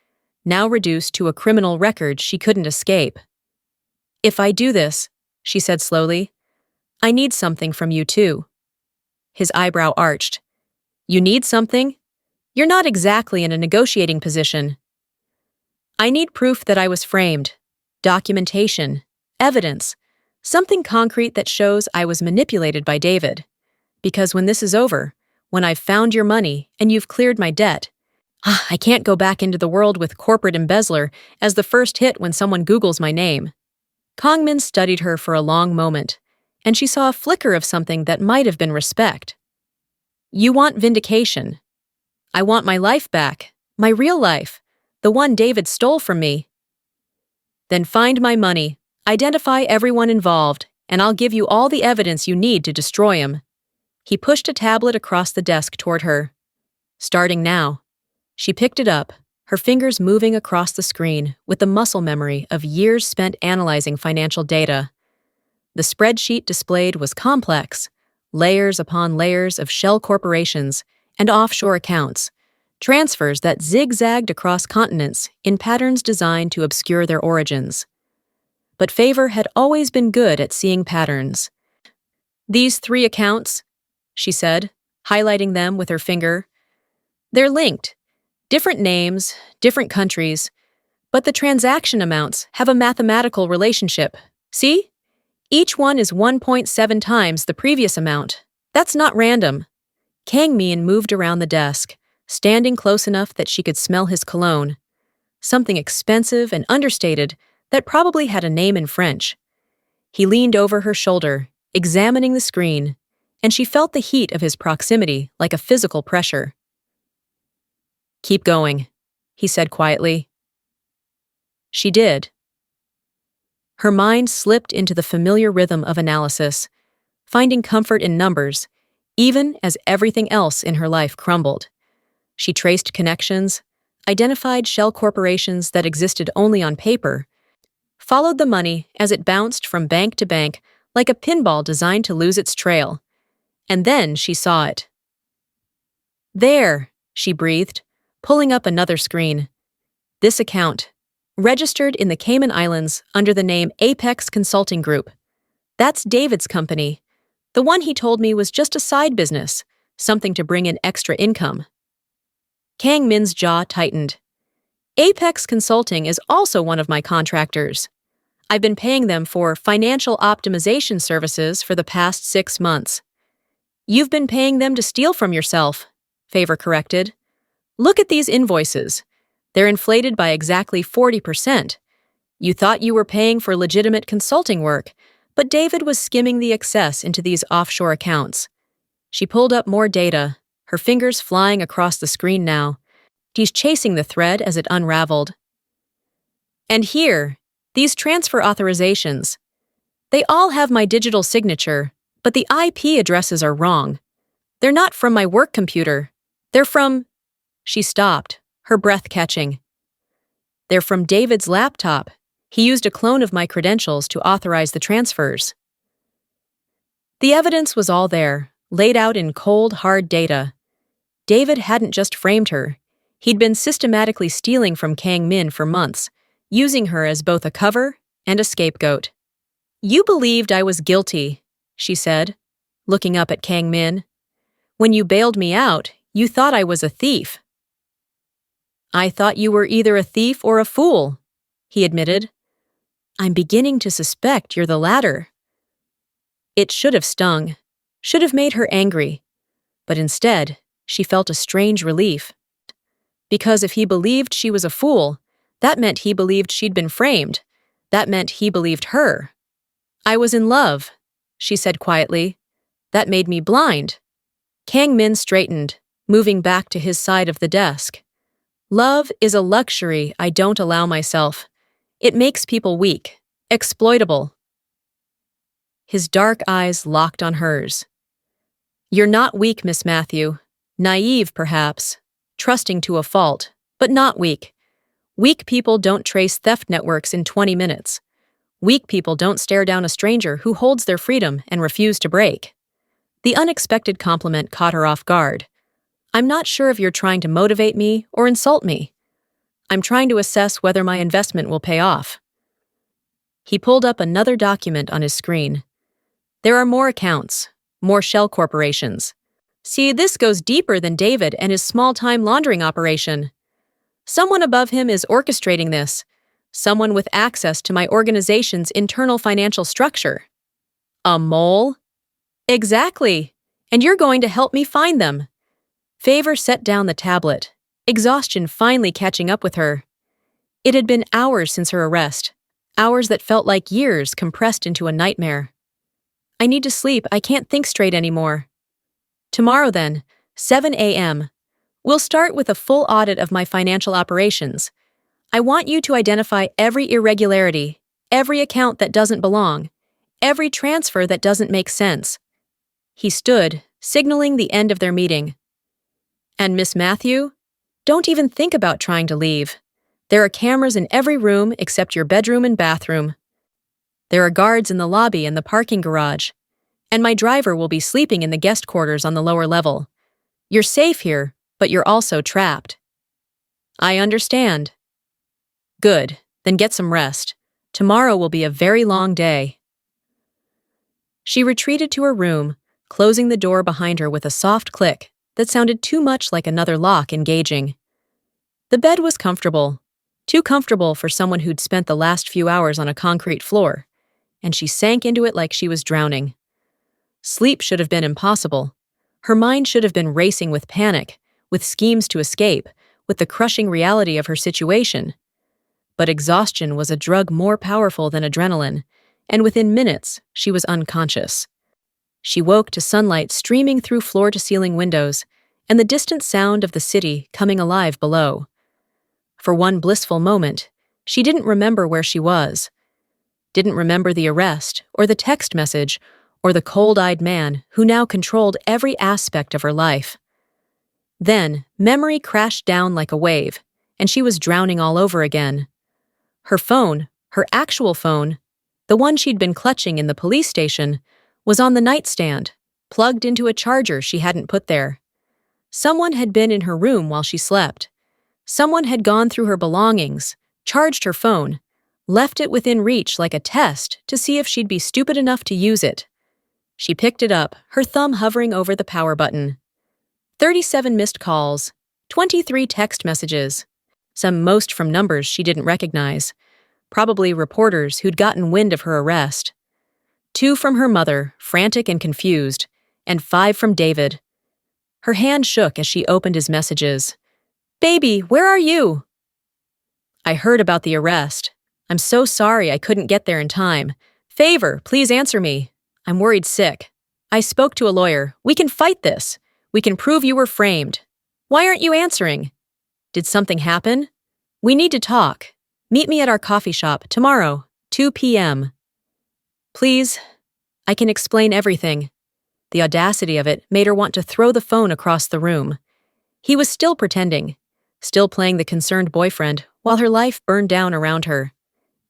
now reduced to a criminal record she couldn't escape. "If I do this," she said slowly, "I need something from you too." His eyebrow arched. "You need something? You're not exactly in a negotiating position." "I need proof that I was framed. Documentation. Evidence. Something concrete that shows I was manipulated by David. Because when this is over, when I've found your money and you've cleared my debt, I can't go back into the world with corporate embezzler as the first hit when someone Googles my name." Kang Min studied her for a long moment, and she saw a flicker of something that might have been respect. "You want vindication. I want my life back, my real life, the one David stole from me." "Then find my money, identify everyone involved, and I'll give you all the evidence you need to destroy him." He pushed a tablet across the desk toward her. "Starting now." She picked it up, her fingers moving across the screen with the muscle memory of years spent analyzing financial data. The spreadsheet displayed was complex, layers upon layers of shell corporations and offshore accounts, transfers that zigzagged across continents in patterns designed to obscure their origins. But Favour had always been good at seeing patterns. "These 3 accounts," she said, highlighting them with her finger, "they're linked. Different names, different countries, but the transaction amounts have a mathematical relationship. See? Each one is 1.7 times the previous amount. That's not random." Kang Min moved around the desk, standing close enough that she could smell his cologne, something expensive and understated that probably had a name in French. He leaned over her shoulder, examining the screen, and she felt the heat of his proximity like a physical pressure. "Keep going," he said quietly. She did. Her mind slipped into the familiar rhythm of analysis, finding comfort in numbers, even as everything else in her life crumbled. She traced connections, identified shell corporations that existed only on paper, followed the money as it bounced from bank to bank like a pinball designed to lose its trail. And then she saw it. "There," she breathed, pulling up another screen. "This account, registered in the Cayman Islands under the name Apex Consulting Group. That's David's company. The one he told me was just a side business, something to bring in extra income." Kang Min's jaw tightened. "Apex Consulting is also one of my contractors. I've been paying them for financial optimization services for the past 6 months. You've been paying them to steal from yourself," Favour corrected. "Look at these invoices. They're inflated by exactly 40%. You thought you were paying for legitimate consulting work, but David was skimming the excess into these offshore accounts." She pulled up more data, her fingers flying across the screen now. She's chasing the thread as it unraveled. "And here, these transfer authorizations. They all have my digital signature, but the IP addresses are wrong. They're not from my work computer. They're from—" She stopped, her breath catching. "They're from David's laptop. He used a clone of my credentials to authorize the transfers." The evidence was all there, laid out in cold, hard data. David hadn't just framed her. He'd been systematically stealing from Kang Min for months, using her as both a cover and a scapegoat. "You believed I was guilty," she said, looking up at Kang Min. "When you bailed me out, you thought I was a thief." "I thought you were either a thief or a fool," he admitted. "I'm beginning to suspect you're the latter." It should have stung, should have made her angry, but instead, she felt a strange relief. Because if he believed she was a fool, that meant he believed she'd been framed. That meant he believed her. "I was in love," she said quietly. "That made me blind." Kang Min straightened, moving back to his side of the desk. "Love is a luxury I don't allow myself. It makes people weak, exploitable." His dark eyes locked on hers. "You're not weak, Miss Mathew. Naive, perhaps. Trusting to a fault, but not weak. Weak people don't trace theft networks in 20 minutes. Weak people don't stare down a stranger who holds their freedom and refuse to break." The unexpected compliment caught her off guard. "I'm not sure if you're trying to motivate me or insult me. I'm trying to assess whether my investment will pay off." He pulled up another document on his screen. "There are more accounts, more shell corporations. See, this goes deeper than David and his small-time laundering operation. Someone above him is orchestrating this, someone with access to my organization's internal financial structure." "A mole?" "Exactly. And you're going to help me find them." Favour set down the tablet, exhaustion finally catching up with her. It had been hours since her arrest, hours that felt like years compressed into a nightmare. "I need to sleep. I can't think straight anymore." "Tomorrow then, 7 a.m. We'll start with a full audit of my financial operations. I want you to identify every irregularity, every account that doesn't belong, every transfer that doesn't make sense." He stood, signaling the end of their meeting. "And Miss Mathew, don't even think about trying to leave. There are cameras in every room except your bedroom and bathroom." There are guards in the lobby and the parking garage, and my driver will be sleeping in the guest quarters on the lower level. You're safe here, but you're also trapped. I understand. Good, then get some rest. Tomorrow will be a very long day. She retreated to her room, closing the door behind her with a soft click that sounded too much like another lock engaging. The bed was comfortable, too comfortable for someone who'd spent the last few hours on a concrete floor, and she sank into it like she was drowning. Sleep should have been impossible. Her mind should have been racing with panic, with schemes to escape, with the crushing reality of her situation. But exhaustion was a drug more powerful than adrenaline, and within minutes, she was unconscious. She woke to sunlight streaming through floor-to-ceiling windows and the distant sound of the city coming alive below. For one blissful moment, she didn't remember where she was. Didn't remember the arrest, or the text message, or the cold-eyed man who now controlled every aspect of her life. Then, memory crashed down like a wave, and she was drowning all over again. Her phone, her actual phone, the one she'd been clutching in the police station, was on the nightstand, plugged into a charger she hadn't put there. Someone had been in her room while she slept. Someone had gone through her belongings, charged her phone, left it within reach like a test to see if she'd be stupid enough to use it. She picked it up, her thumb hovering over the power button. 37 missed calls, 23 text messages, most from numbers she didn't recognize, probably reporters who'd gotten wind of her arrest. 2 from her mother, frantic and confused, and 5 from David. Her hand shook as she opened his messages. "Baby, where are you?" "I heard about the arrest. I'm so sorry I couldn't get there in time. Favour, please answer me. I'm worried sick. I spoke to a lawyer. We can fight this. We can prove you were framed. Why aren't you answering? Did something happen? We need to talk. Meet me at our coffee shop tomorrow, 2 p.m. Please, I can explain everything." The audacity of it made her want to throw the phone across the room. He was still pretending, still playing the concerned boyfriend while her life burned down around her.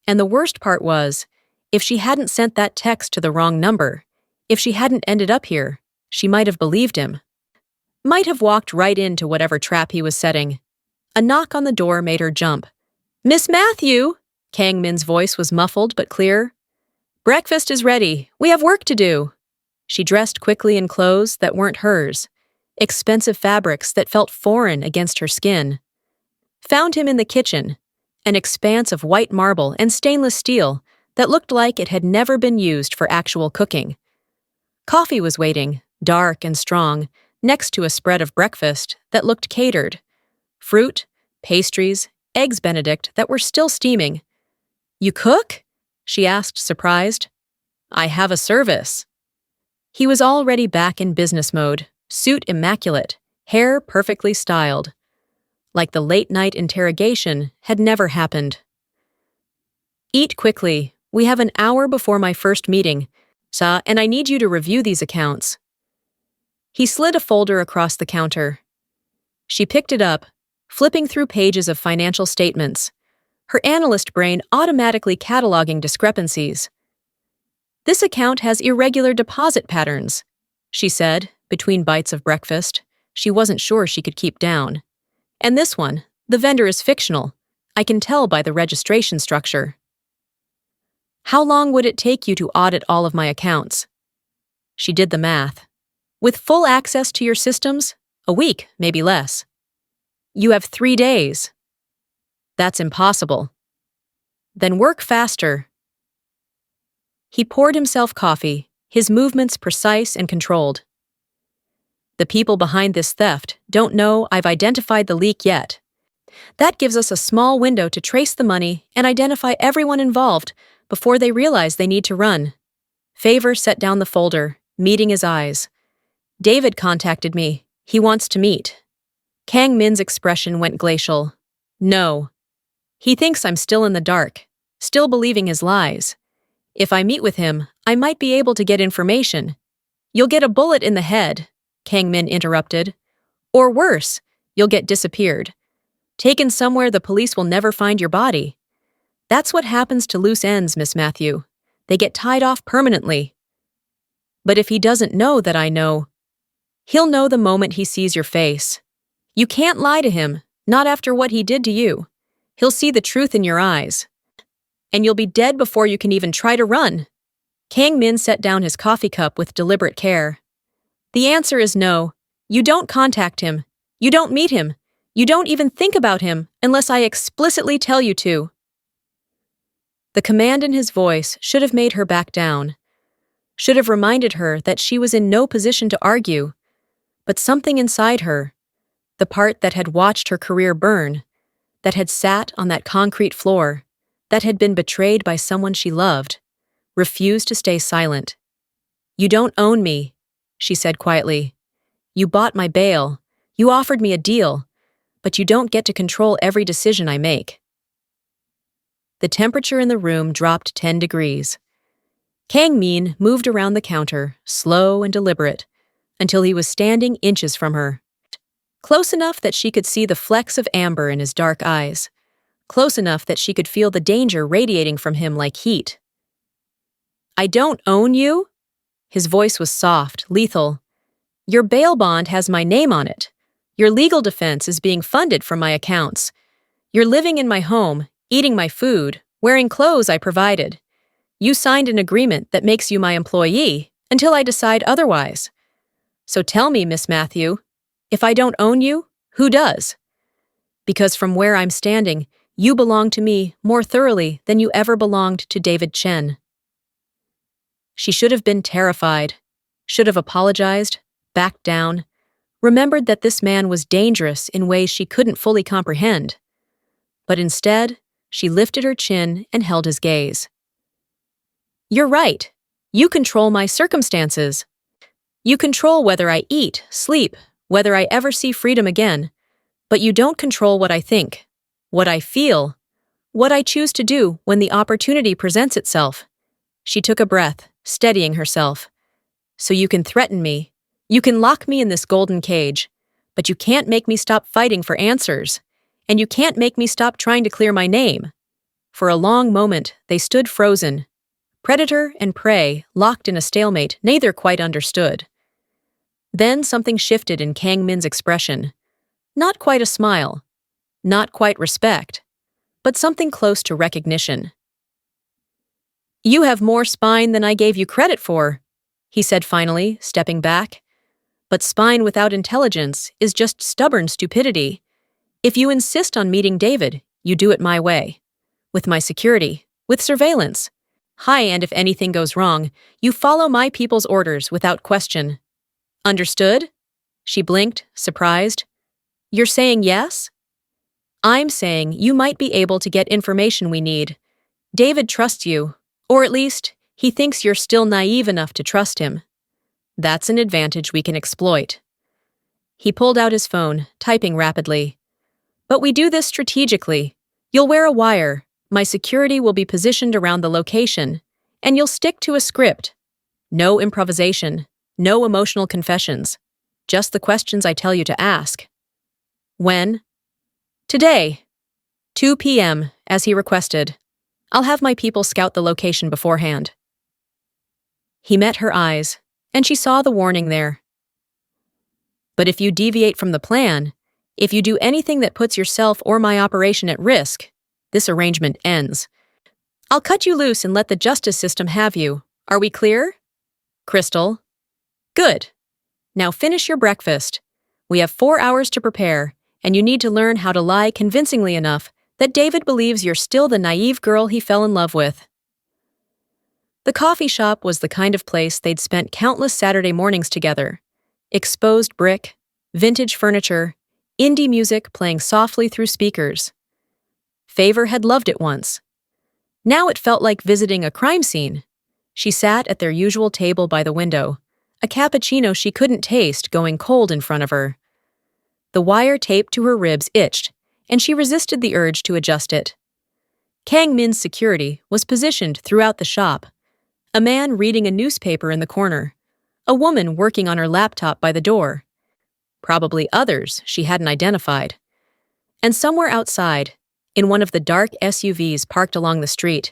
And the worst part was, if she hadn't sent that text to the wrong number, if she hadn't ended up here, she might have believed him. Might have walked right into whatever trap he was setting. A knock on the door made her jump. "Miss Mathew!" Kang Min's voice was muffled but clear. "Breakfast is ready. We have work to do." She dressed quickly in clothes that weren't hers, expensive fabrics that felt foreign against her skin. Found him in the kitchen, an expanse of white marble and stainless steel that looked like it had never been used for actual cooking. Coffee was waiting, dark and strong, next to a spread of breakfast that looked catered. Fruit, pastries, eggs Benedict that were still steaming. "You cook?" she asked, surprised. "I have a service." He was already back in business mode, suit immaculate, hair perfectly styled. Like the late-night interrogation had never happened. "Eat quickly. We have an hour before my first meeting, and I need you to review these accounts." He slid a folder across the counter. She picked it up, flipping through pages of financial statements, her analyst brain automatically cataloging discrepancies. "This account has irregular deposit patterns," she said, between bites of breakfast she wasn't sure she could keep down. "And this one, the vendor is fictional. I can tell by the registration structure." "How long would it take you to audit all of my accounts?" She did the math. "With full access to your systems, a week, maybe less." "You have 3 days." "That's impossible." "Then work faster." He poured himself coffee, his movements precise and controlled. "The people behind this theft don't know I've identified the leak yet. That gives us a small window to trace the money and identify everyone involved before they realize they need to run." Favour set down the folder, meeting his eyes. "David contacted me. He wants to meet." Kang Min's expression went glacial. "No. He thinks I'm still in the dark, still believing his lies. If I meet with him, I might be able to get information." "You'll get a bullet in the head," Kang Min interrupted. "Or worse, you'll get disappeared. Taken somewhere the police will never find your body. That's what happens to loose ends, Miss Mathew. They get tied off permanently. But if he doesn't know that I know, he'll know the moment he sees your face. You can't lie to him, not after what he did to you. He'll see the truth in your eyes. And you'll be dead before you can even try to run. Kang Min set down his coffee cup with deliberate care. The answer is no. You don't contact him. You don't meet him. You don't even think about him unless I explicitly tell you to. The command in his voice should have made her back down, should have reminded her that she was in no position to argue, but something inside her, the part that had watched her career burn, that had sat on that concrete floor, that had been betrayed by someone she loved, refused to stay silent. You don't own me, she said quietly. You bought my bail. You offered me a deal, but you don't get to control every decision I make. The temperature in the room dropped 10 degrees. Kang Min moved around the counter, slow and deliberate, until he was standing inches from her. Close enough that she could see the flecks of amber in his dark eyes. Close enough that she could feel the danger radiating from him like heat. I don't own you? His voice was soft, lethal. Your bail bond has my name on it. Your legal defense is being funded from my accounts. You're living in my home, eating my food, wearing clothes I provided. You signed an agreement that makes you my employee until I decide otherwise. So tell me, Miss Mathew, if I don't own you, who does? Because from where I'm standing, you belong to me more thoroughly than you ever belonged to David Chen. She should have been terrified, should have apologized, backed down, remembered that this man was dangerous in ways she couldn't fully comprehend. But instead, she lifted her chin and held his gaze. You're right. You control my circumstances. You control whether I eat, sleep, whether I ever see freedom again. But you don't control what I think, what I feel, what I choose to do when the opportunity presents itself. She took a breath, steadying herself. So you can threaten me. You can lock me in this golden cage. But you can't make me stop fighting for answers. And you can't make me stop trying to clear my name. For a long moment, they stood frozen. Predator and prey, locked in a stalemate, neither quite understood. Then something shifted in Kang Min's expression. Not quite a smile. Not quite respect. But something close to recognition. You have more spine than I gave you credit for, he said finally, stepping back. But spine without intelligence is just stubborn stupidity. If you insist on meeting David, you do it my way. With my security, with surveillance. Hi, and if anything goes wrong, you follow my people's orders without question. Understood? She blinked, surprised. You're saying yes? I'm saying you might be able to get information we need. David trusts you, or at least, he thinks you're still naive enough to trust him. That's an advantage we can exploit. He pulled out his phone, typing rapidly. But we do this strategically. You'll wear a wire. My security will be positioned around the location, and you'll stick to a script. No improvisation, no emotional confessions, just the questions I tell you to ask. When? Today. 2 p.m., as he requested. I'll have my people scout the location beforehand. He met her eyes, and she saw the warning there. But if you deviate from the plan, if you do anything that puts yourself or my operation at risk, this arrangement ends. I'll cut you loose and let the justice system have you. Are we clear? Crystal. Good. Now finish your breakfast. We have 4 hours to prepare, and you need to learn how to lie convincingly enough that David believes you're still the naive girl he fell in love with. The coffee shop was the kind of place they'd spent countless Saturday mornings together. Exposed brick, vintage furniture, indie music playing softly through speakers. Favour had loved it once. Now it felt like visiting a crime scene. She sat at their usual table by the window, a cappuccino she couldn't taste going cold in front of her. The wire taped to her ribs itched, and she resisted the urge to adjust it. Kang Min's security was positioned throughout the shop. A man reading a newspaper in the corner. A woman working on her laptop by the door. Probably others she hadn't identified. And somewhere outside, in one of the dark SUVs parked along the street,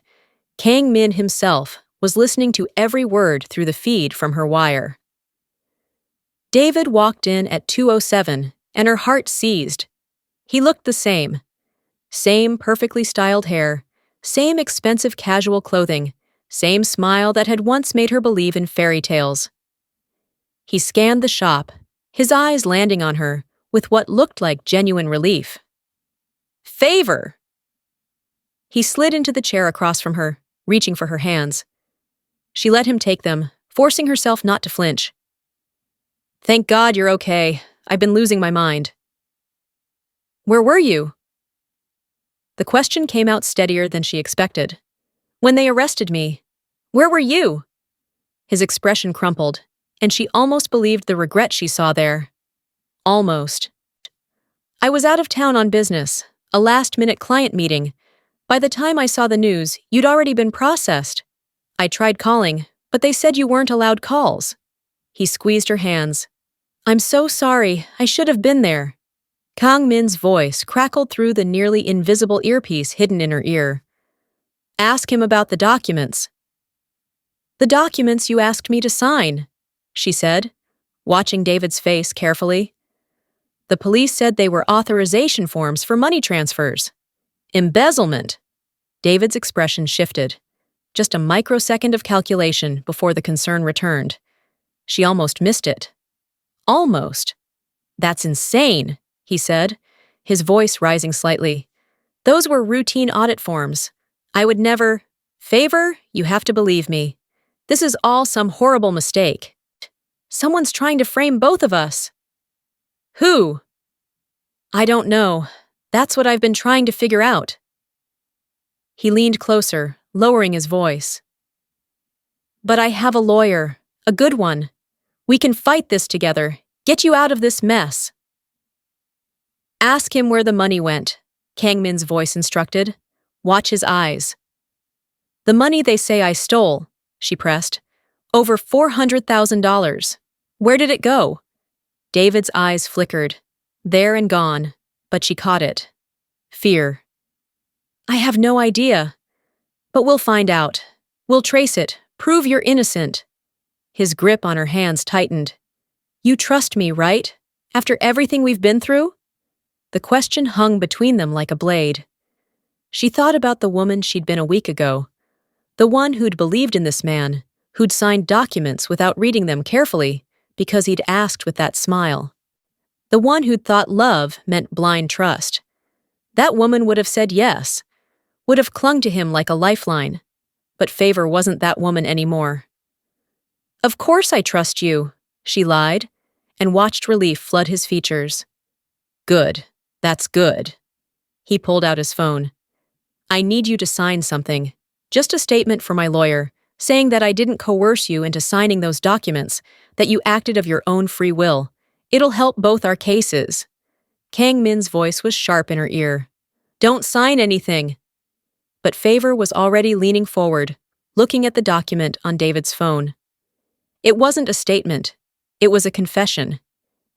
Kang Min himself, was listening to every word through the feed from her wire. David walked in at 2:07, and her heart seized. He looked the same. Same perfectly styled hair, same expensive casual clothing, same smile that had once made her believe in fairy tales. He scanned the shop, his eyes landing on her with what looked like genuine relief. Favour! He slid into the chair across from her, reaching for her hands. She let him take them, forcing herself not to flinch. Thank God you're okay. I've been losing my mind. Where were you? The question came out steadier than she expected. When they arrested me. Where were you? His expression crumpled, and she almost believed the regret she saw there. Almost. I was out of town on business, a last-minute client meeting. By the time I saw the news, you'd already been processed. I tried calling, but they said you weren't allowed calls. He squeezed her hands. I'm so sorry, I should have been there. Kang Min's voice crackled through the nearly invisible earpiece hidden in her ear. Ask him about the documents. The documents you asked me to sign, she said, watching David's face carefully. The police said they were authorization forms for money transfers. Embezzlement. David's expression shifted. Just a microsecond of calculation before the concern returned. She almost missed it. Almost. That's insane, he said, his voice rising slightly. Those were routine audit forms. I would never— Favour, you have to believe me. This is all some horrible mistake. Someone's trying to frame both of us. Who? I don't know. That's what I've been trying to figure out. He leaned closer, lowering his voice. But I have a lawyer, a good one. We can fight this together, get you out of this mess. Ask him where the money went, Kang Min's voice instructed. Watch his eyes. The money they say I stole, she pressed. Over $400,000. Where did it go? David's eyes flickered. There and gone, but she caught it. Fear. I have no idea. But we'll find out. We'll trace it, prove you're innocent. His grip on her hands tightened. You trust me, right? After everything we've been through? The question hung between them like a blade. She thought about the woman she'd been a week ago. The one who'd believed in this man, who'd signed documents without reading them carefully because he'd asked with that smile. The one who'd thought love meant blind trust. That woman would have said yes, would have clung to him like a lifeline. But Favour wasn't that woman anymore. Of course I trust you, she lied, and watched relief flood his features. Good. That's good. He pulled out his phone. I need you to sign something. Just a statement for my lawyer, saying that I didn't coerce you into signing those documents, that you acted of your own free will. It'll help both our cases. Kang Min's voice was sharp in her ear. Don't sign anything. But Favour was already leaning forward, looking at the document on David's phone. It wasn't a statement. It was a confession,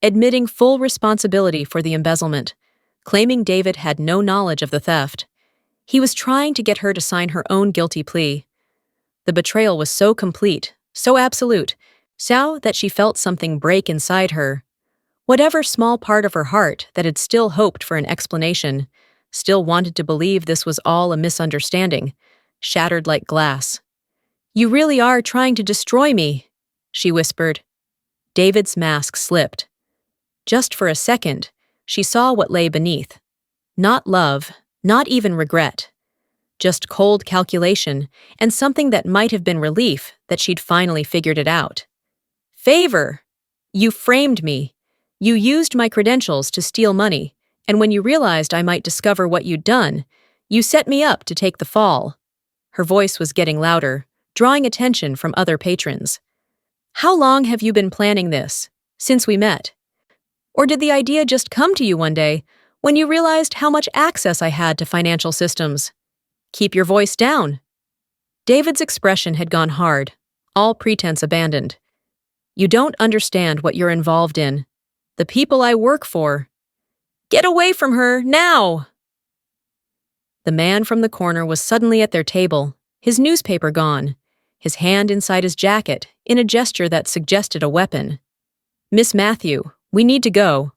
admitting full responsibility for the embezzlement, claiming David had no knowledge of the theft. He was trying to get her to sign her own guilty plea. The betrayal was so complete, so absolute, so that she felt something break inside her. Whatever small part of her heart that had still hoped for an explanation, still wanted to believe this was all a misunderstanding, shattered like glass. You really are trying to destroy me, she whispered. David's mask slipped. Just for a second, she saw what lay beneath. Not love, not even regret. Just cold calculation and something that might have been relief that she'd finally figured it out. Favour! You framed me. You used my credentials to steal money, and when you realized I might discover what you'd done, you set me up to take the fall. Her voice was getting louder, drawing attention from other patrons. How long have you been planning this? Since we met? Or did the idea just come to you one day when you realized how much access I had to financial systems? Keep your voice down. David's expression had gone hard, all pretense abandoned. You don't understand what you're involved in. The people I work for. Get away from her, now! The man from the corner was suddenly at their table, his newspaper gone, his hand inside his jacket, in a gesture that suggested a weapon. "Miss Mathew, we need to go."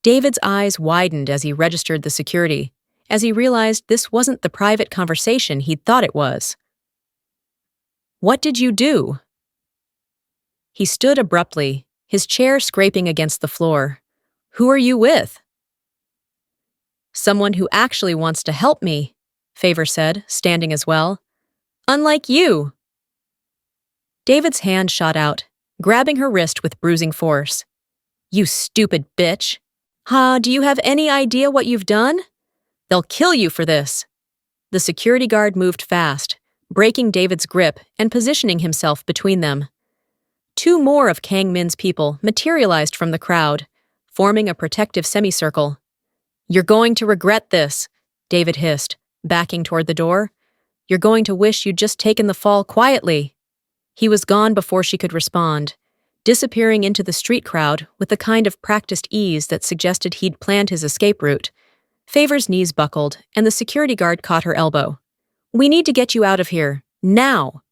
David's eyes widened as he registered the security, as he realized this wasn't the private conversation he'd thought it was. "What did you do?" He stood abruptly, his chair scraping against the floor. "Who are you with?" "Someone who actually wants to help me," Favour said, standing as well. "Unlike you." David's hand shot out, grabbing her wrist with bruising force. "You stupid bitch. Do you have any idea what you've done? They'll kill you for this." The security guard moved fast, breaking David's grip and positioning himself between them. Two more of Kang Min's people materialized from the crowd, forming a protective semicircle. "You're going to regret this," David hissed, backing toward the door. "You're going to wish you'd just taken the fall quietly." He was gone before she could respond, disappearing into the street crowd with the kind of practiced ease that suggested he'd planned his escape route. Favour's knees buckled, and the security guard caught her elbow. "We need to get you out of here, now."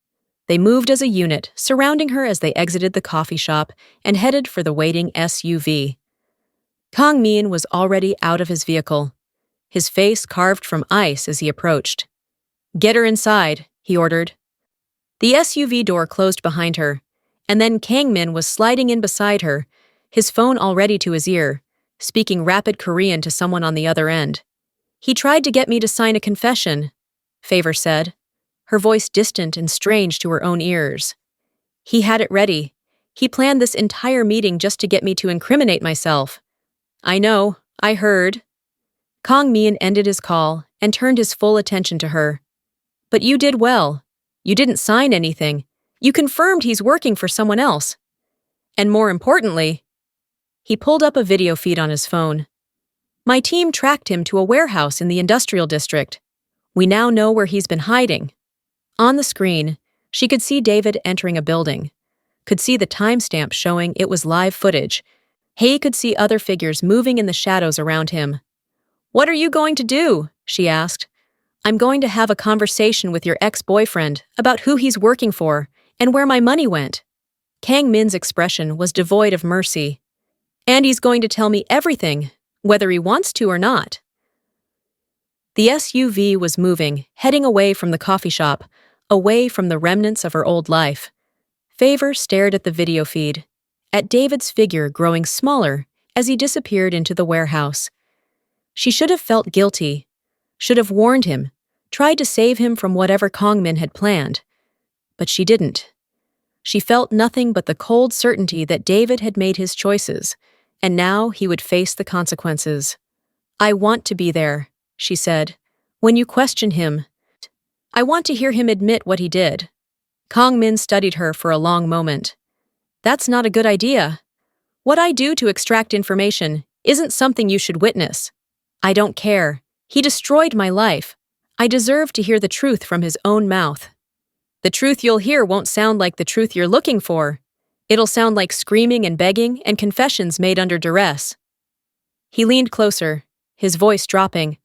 They moved as a unit, surrounding her as they exited the coffee shop and headed for the waiting SUV. Kang Min was already out of his vehicle, his face carved from ice as he approached. "Get her inside," he ordered. The SUV door closed behind her, and then Kang Min was sliding in beside her, his phone already to his ear, speaking rapid Korean to someone on the other end. "He tried to get me to sign a confession," Favour said, her voice distant and strange to her own ears. "He had it ready. He planned this entire meeting just to get me to incriminate myself." "I know, I heard." Kang Min ended his call and turned his full attention to her. "But you did well. You didn't sign anything. You confirmed he's working for someone else. And more importantly," he pulled up a video feed on his phone. "My team tracked him to a warehouse in the industrial district. We now know where he's been hiding." On the screen, she could see David entering a building, could see the timestamp showing it was live footage. Hay could see other figures moving in the shadows around him. "What are you going to do?" she asked. "I'm going to have a conversation with your ex-boyfriend about who he's working for and where my money went." Kang Min's expression was devoid of mercy. "And he's going to tell me everything, whether he wants to or not." The SUV was moving, heading away from the coffee shop, away from the remnants of her old life. Favour stared at the video feed, at David's figure growing smaller as he disappeared into the warehouse. She should have felt guilty, should have warned him, tried to save him from whatever Kang Min had planned. But she didn't. She felt nothing but the cold certainty that David had made his choices, and now he would face the consequences. "I want to be there," she said. "When you question him, I want to hear him admit what he did." Kang Min studied her for a long moment. "That's not a good idea. What I do to extract information isn't something you should witness. I don't care. He destroyed my life. I deserve to hear the truth from his own mouth." "The truth you'll hear won't sound like the truth you're looking for. It'll sound like screaming and begging and confessions made under duress." He leaned closer, his voice dropping.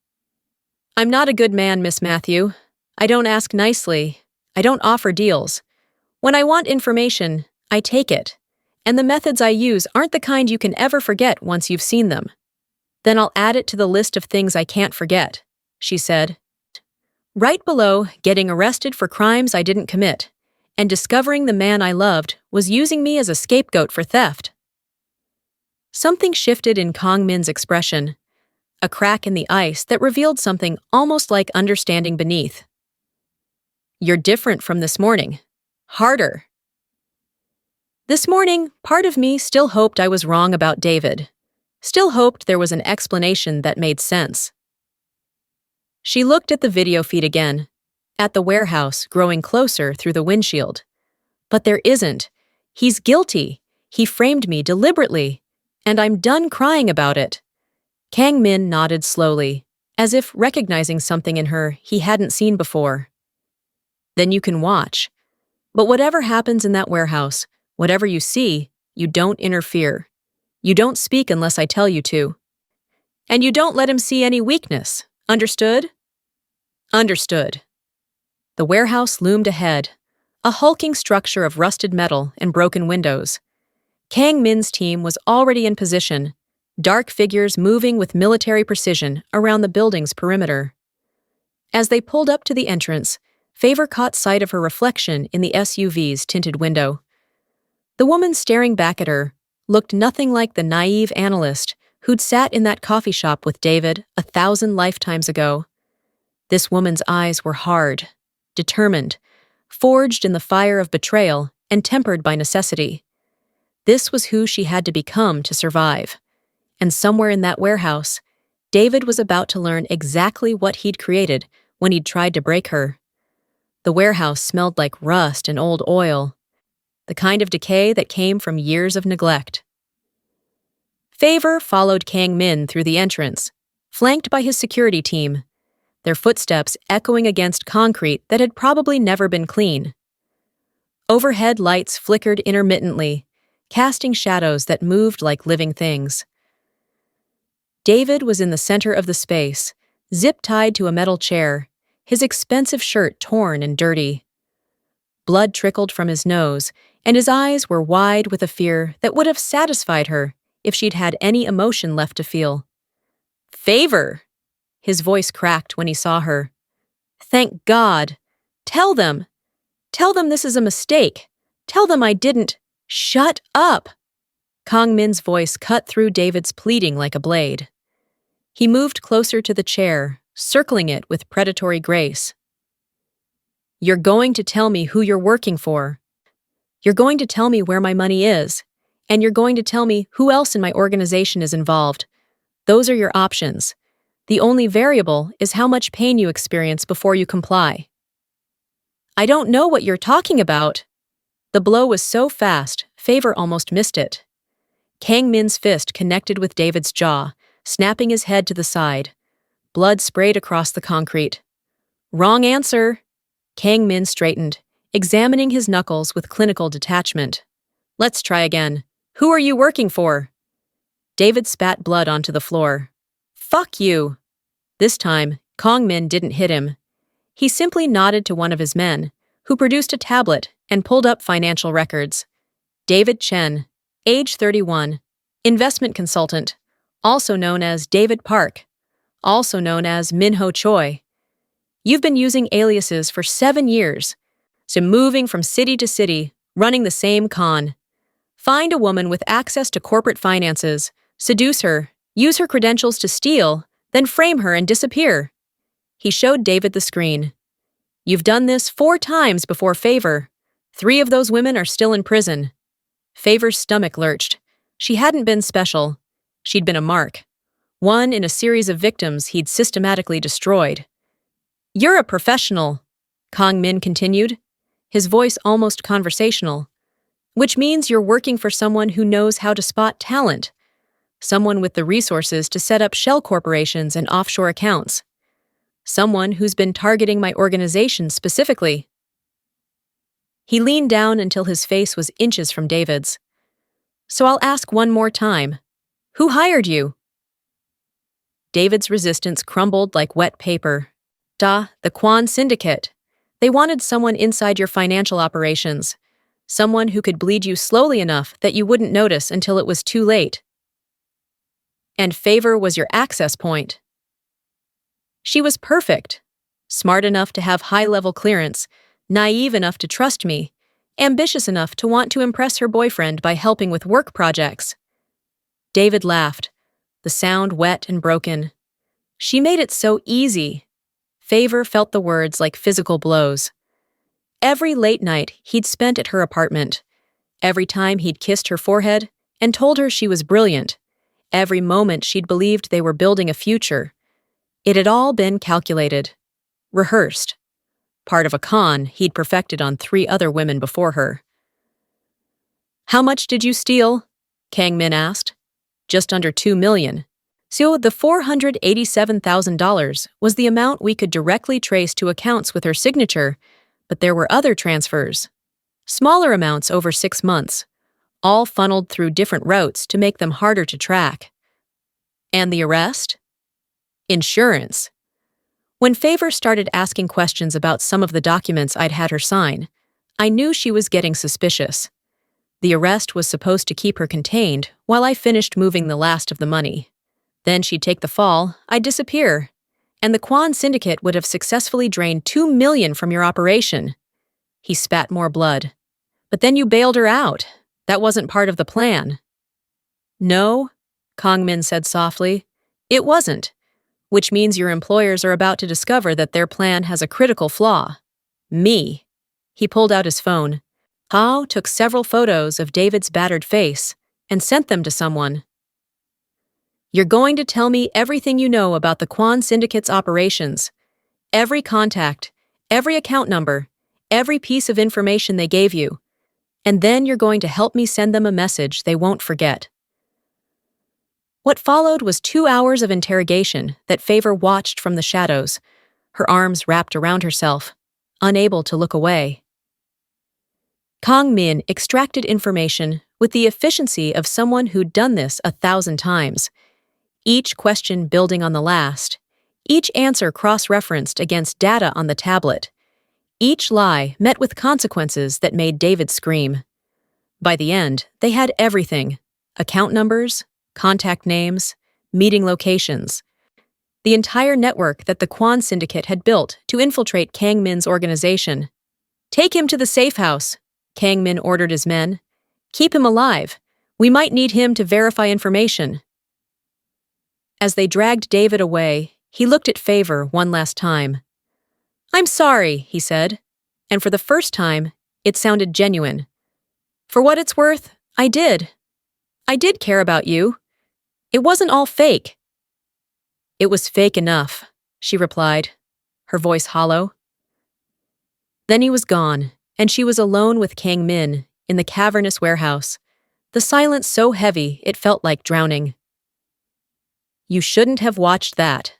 "I'm not a good man, Miss Mathew. I don't ask nicely. I don't offer deals. When I want information, I take it. And the methods I use aren't the kind you can ever forget once you've seen them. Then I'll add it to the list of things I can't forget," she said. "Right below getting arrested for crimes I didn't commit, and discovering the man I loved was using me as a scapegoat for theft." Something shifted in Kang Min's expression, a crack in the ice that revealed something almost like understanding beneath. "You're different from this morning. Harder." This morning, part of me still hoped I was wrong about David, still hoped there was an explanation that made sense. She looked at the video feed again, at the warehouse growing closer through the windshield. "But there isn't. He's guilty. He framed me deliberately, and I'm done crying about it." Kang Min nodded slowly, as if recognizing something in her he hadn't seen before. "Then you can watch. But whatever happens in that warehouse, whatever you see, you don't interfere. You don't speak unless I tell you to. And you don't let him see any weakness. Understood?" "Understood." The warehouse loomed ahead, a hulking structure of rusted metal and broken windows. Kang Min's team was already in position, dark figures moving with military precision around the building's perimeter. As they pulled up to the entrance, Favour caught sight of her reflection in the SUV's tinted window. The woman staring back at her looked nothing like the naive analyst who'd sat in that coffee shop with David 1,000 lifetimes ago. This woman's eyes were hard, determined, forged in the fire of betrayal and tempered by necessity. This was who she had to become to survive. And somewhere in that warehouse, David was about to learn exactly what he'd created when he'd tried to break her. The warehouse smelled like rust and old oil, the kind of decay that came from years of neglect. Favour followed Kang Min through the entrance, flanked by his security team, their footsteps echoing against concrete that had probably never been clean. Overhead lights flickered intermittently, casting shadows that moved like living things. David was in the center of the space, zip-tied to a metal chair, his expensive shirt torn and dirty. Blood trickled from his nose, and his eyes were wide with a fear that would have satisfied her if she'd had any emotion left to feel. "Favour!" His voice cracked when he saw her. "Thank God! Tell them! Tell them this is a mistake! Tell them I didn't— Shut up!" Kang Min's voice cut through David's pleading like a blade. He moved closer to the chair, circling it with predatory grace. "You're going to tell me who you're working for. You're going to tell me where my money is, and you're going to tell me who else in my organization is involved. Those are your options. The only variable is how much pain you experience before you comply." "I don't know what you're talking about." The blow was so fast, Favour almost missed it. Kang Min's fist connected with David's jaw, snapping his head to the side. Blood sprayed across the concrete. "Wrong answer." Kang Min straightened, examining his knuckles with clinical detachment. "Let's try again. Who are you working for?" David spat blood onto the floor. "Fuck you." This time, Kang Min didn't hit him. He simply nodded to one of his men, who produced a tablet and pulled up financial records. David Chen, age 31, investment consultant, also known as David Park, also known as Minho Choi. "You've been using aliases for 7 years, so moving from city to city, running the same con. Find a woman with access to corporate finances, seduce her, use her credentials to steal, then frame her and disappear." He showed David the screen. "You've done this 4 times before Favour. 3 of those women are still in prison." Favour's stomach lurched. She hadn't been special. She'd been a mark. One in a series of victims he'd systematically destroyed. "You're a professional," Kang Min continued, his voice almost conversational. "Which means you're working for someone who knows how to spot talent. Someone with the resources to set up shell corporations and offshore accounts. Someone who's been targeting my organization specifically." He leaned down until his face was inches from David's. "So I'll ask one more time. Who hired you?" David's resistance crumbled like wet paper. The Quan Syndicate. They wanted someone inside your financial operations. Someone who could bleed you slowly enough that you wouldn't notice until it was too late. And Favour was your access point. She was perfect. Smart enough to have high-level clearance, naive enough to trust me, ambitious enough to want to impress her boyfriend by helping with work projects. David laughed, the sound wet and broken. She made it so easy. Favour felt the words like physical blows. Every late night he'd spent at her apartment. Every time he'd kissed her forehead and told her she was brilliant. Every moment she'd believed they were building a future. It had all been calculated, rehearsed. Part of a con he'd perfected on 3 other women before her. "How much did you steal?" Kang Min asked. "Just under $2 million. So the $487,000 was the amount we could directly trace to accounts with her signature, but there were other transfers. Smaller amounts over 6 months, all funneled through different routes to make them harder to track." "And the arrest?" "Insurance." When Favour started asking questions about some of the documents I'd had her sign, I knew she was getting suspicious. The arrest was supposed to keep her contained while I finished moving the last of the money. Then she'd take the fall, I'd disappear, and the Quan Syndicate would have successfully drained $2 million from your operation. He spat more blood. But then you bailed her out. That wasn't part of the plan. No, Kang Min said softly. It wasn't. Which means your employers are about to discover that their plan has a critical flaw. Me. He pulled out his phone. Hao took several photos of David's battered face and sent them to someone. You're going to tell me everything you know about the Quan Syndicate's operations. Every contact, every account number, every piece of information they gave you. And then you're going to help me send them a message they won't forget. What followed was 2 hours of interrogation that Favour watched from the shadows, her arms wrapped around herself, unable to look away. Kang Min extracted information with the efficiency of someone who'd done this 1,000 times, each question building on the last, each answer cross-referenced against data on the tablet, each lie met with consequences that made David scream. By the end, they had everything: account numbers, contact names, meeting locations. The entire network that the Quan Syndicate had built to infiltrate Kang Min's organization. Take him to the safe house, Kang Min ordered his men. Keep him alive. We might need him to verify information. As they dragged David away, he looked at Favour one last time. I'm sorry, he said, and for the first time, it sounded genuine. For what it's worth, I did. I did care about you. It wasn't all fake. It was fake enough, she replied, her voice hollow. Then he was gone, and she was alone with Kang Min in the cavernous warehouse, the silence so heavy it felt like drowning. You shouldn't have watched that,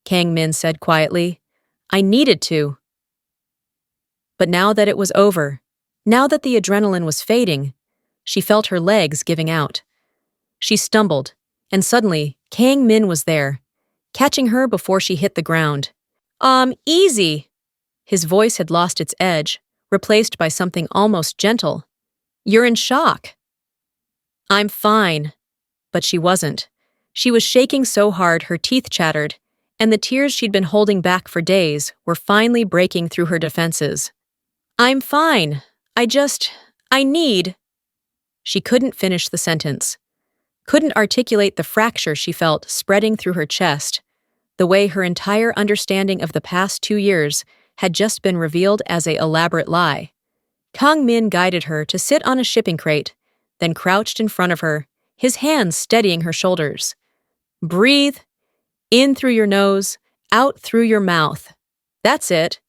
Kang Min said quietly. I needed to. But now that it was over, now that the adrenaline was fading, she felt her legs giving out. She stumbled, and suddenly, Kang Min was there, catching her before she hit the ground. Easy. His voice had lost its edge, replaced by something almost gentle. You're in shock. I'm fine. But she wasn't. She was shaking so hard her teeth chattered, and the tears she'd been holding back for days were finally breaking through her defenses. I'm fine. I need. She couldn't finish the sentence. Couldn't articulate the fracture she felt spreading through her chest, the way her entire understanding of the past 2 years had just been revealed as an elaborate lie. Kang Min guided her to sit on a shipping crate, then crouched in front of her, his hands steadying her shoulders. Breathe. In through your nose, out through your mouth. That's it.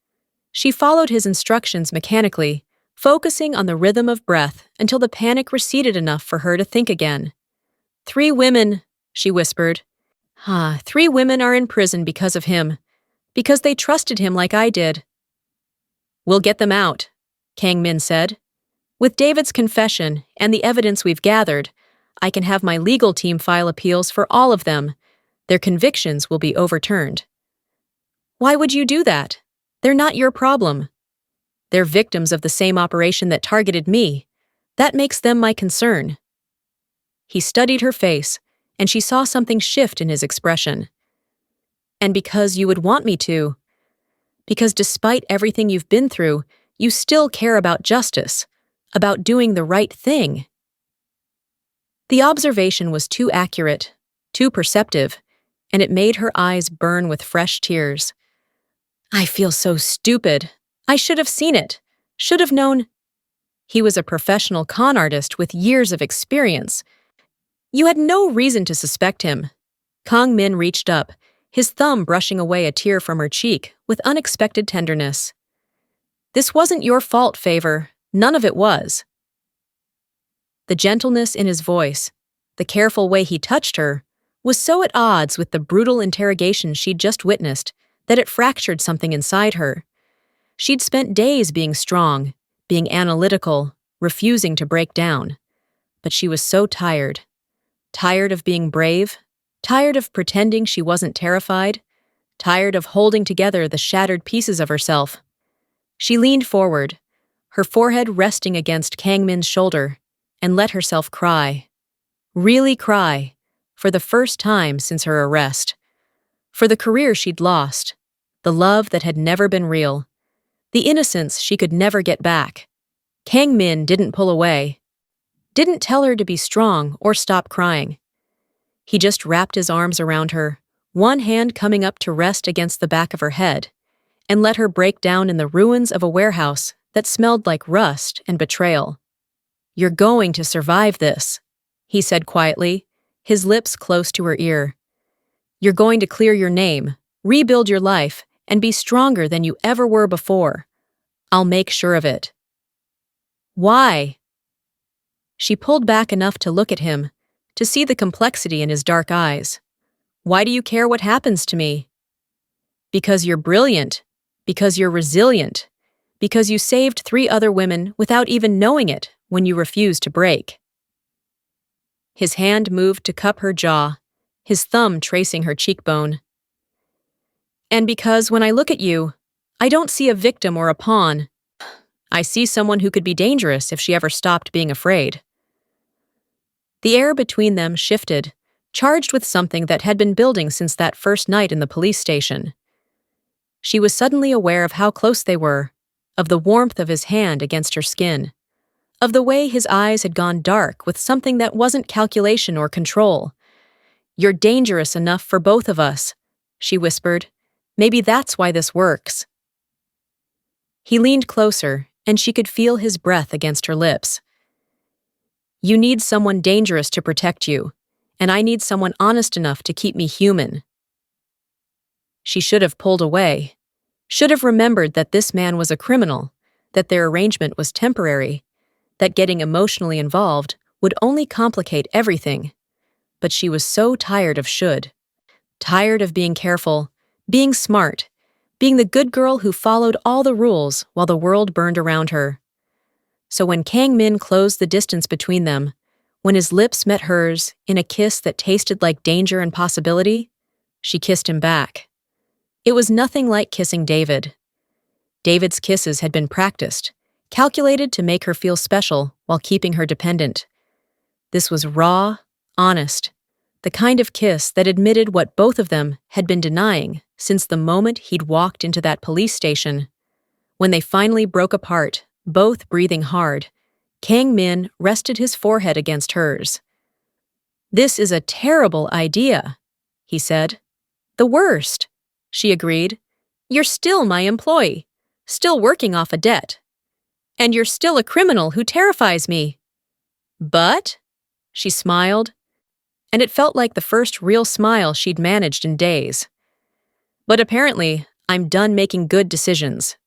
She followed his instructions mechanically, focusing on the rhythm of breath until the panic receded enough for her to think again. 3 women, she whispered. 3 women are in prison because of him, because they trusted him like I did. We'll get them out, Kang Min said. With David's confession and the evidence we've gathered, I can have my legal team file appeals for all of them. Their convictions will be overturned. Why would you do that? They're not your problem. They're victims of the same operation that targeted me. That makes them my concern. He studied her face, and she saw something shift in his expression. And because you would want me to. Because despite everything you've been through, you still care about justice, about doing the right thing. The observation was too accurate, too perceptive, and it made her eyes burn with fresh tears. I feel so stupid. I should have seen it. Should have known. He was a professional con artist with years of experience. You had no reason to suspect him. Kang Min reached up, his thumb brushing away a tear from her cheek with unexpected tenderness. This wasn't your fault, Favour. None of it was. The gentleness in his voice, the careful way he touched her, was so at odds with the brutal interrogation she'd just witnessed that it fractured something inside her. She'd spent days being strong, being analytical, refusing to break down. But she was so tired. Tired of being brave, tired of pretending she wasn't terrified, tired of holding together the shattered pieces of herself. She leaned forward, her forehead resting against Kang Min's shoulder, and let herself cry. Really cry, for the first time since her arrest. For the career she'd lost, the love that had never been real, the innocence she could never get back. Kang Min didn't pull away, didn't tell her to be strong or stop crying. He just wrapped his arms around her, one hand coming up to rest against the back of her head, and let her break down in the ruins of a warehouse that smelled like rust and betrayal. "You're going to survive this," he said quietly, his lips close to her ear. "You're going to clear your name, rebuild your life, and be stronger than you ever were before. I'll make sure of it." "Why?" She pulled back enough to look at him, to see the complexity in his dark eyes. "Why do you care what happens to me?" "Because you're brilliant, because you're resilient, because you saved 3 other women without even knowing it when you refused to break." His hand moved to cup her jaw, his thumb tracing her cheekbone. "And because when I look at you, I don't see a victim or a pawn. I see someone who could be dangerous if she ever stopped being afraid." The air between them shifted, charged with something that had been building since that first night in the police station. She was suddenly aware of how close they were, of the warmth of his hand against her skin, of the way his eyes had gone dark with something that wasn't calculation or control. "You're dangerous enough for both of us," she whispered. "Maybe that's why this works." He leaned closer, and she could feel his breath against her lips. "You need someone dangerous to protect you, and I need someone honest enough to keep me human." She should have pulled away, should have remembered that this man was a criminal, that their arrangement was temporary, that getting emotionally involved would only complicate everything. But she was so tired of should, tired of being careful, being smart, being the good girl who followed all the rules while the world burned around her. So when Kang Min closed the distance between them, when his lips met hers in a kiss that tasted like danger and possibility, she kissed him back. It was nothing like kissing David. David's kisses had been practiced, calculated to make her feel special while keeping her dependent. This was raw, honest, the kind of kiss that admitted what both of them had been denying since the moment he'd walked into that police station. When they finally broke apart, both breathing hard, Kang Min rested his forehead against hers. "This is a terrible idea," he said. "The worst," she agreed. "You're still my employee, still working off a debt. And you're still a criminal who terrifies me." "But," she smiled, and it felt like the first real smile she'd managed in days. "But apparently, I'm done making good decisions."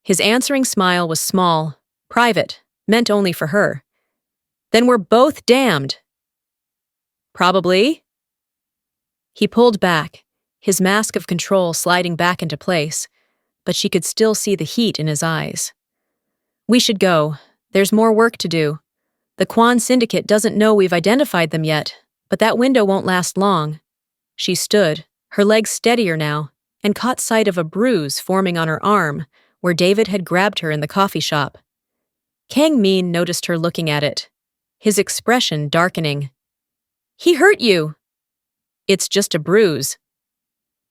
His answering smile was small, private, meant only for her. "Then we're both damned." "Probably." He pulled back, his mask of control sliding back into place, but she could still see the heat in his eyes. "We should go. There's more work to do. The Quan Syndicate doesn't know we've identified them yet, but that window won't last long." She stood, her legs steadier now, and caught sight of a bruise forming on her arm where David had grabbed her in the coffee shop. Kang Min noticed her looking at it, his expression darkening. "He hurt you." "It's just a bruise."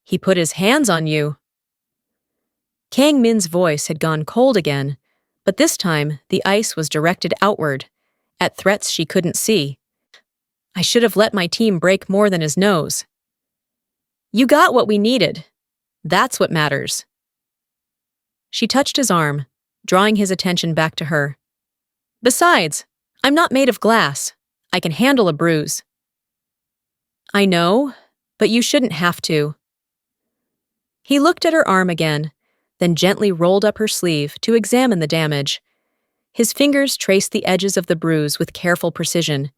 "He put his hands on you." Kang Min's voice had gone cold again, but this time the ice was directed outward, at threats she couldn't see. "I should have let my team break more than his nose." "You got what we needed. That's what matters." She touched his arm, drawing his attention back to her. "Besides, I'm not made of glass. I can handle a bruise." "I know, but you shouldn't have to." He looked at her arm again, then gently rolled up her sleeve to examine the damage. His fingers traced the edges of the bruise with careful precision,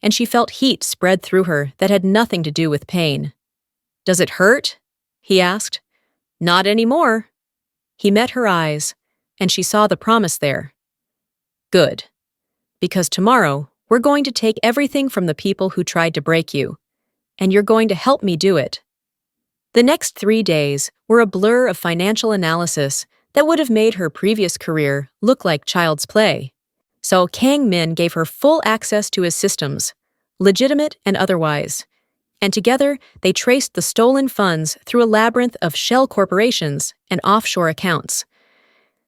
and she felt heat spread through her that had nothing to do with pain. "Does it hurt?" he asked. "Not anymore." He met her eyes, and she saw the promise there. "Good. Because tomorrow, we're going to take everything from the people who tried to break you, and you're going to help me do it." The next 3 days were a blur of financial analysis that would have made her previous career look like child's play. So Kang Min gave her full access to his systems, legitimate and otherwise. And together, they traced the stolen funds through a labyrinth of shell corporations and offshore accounts.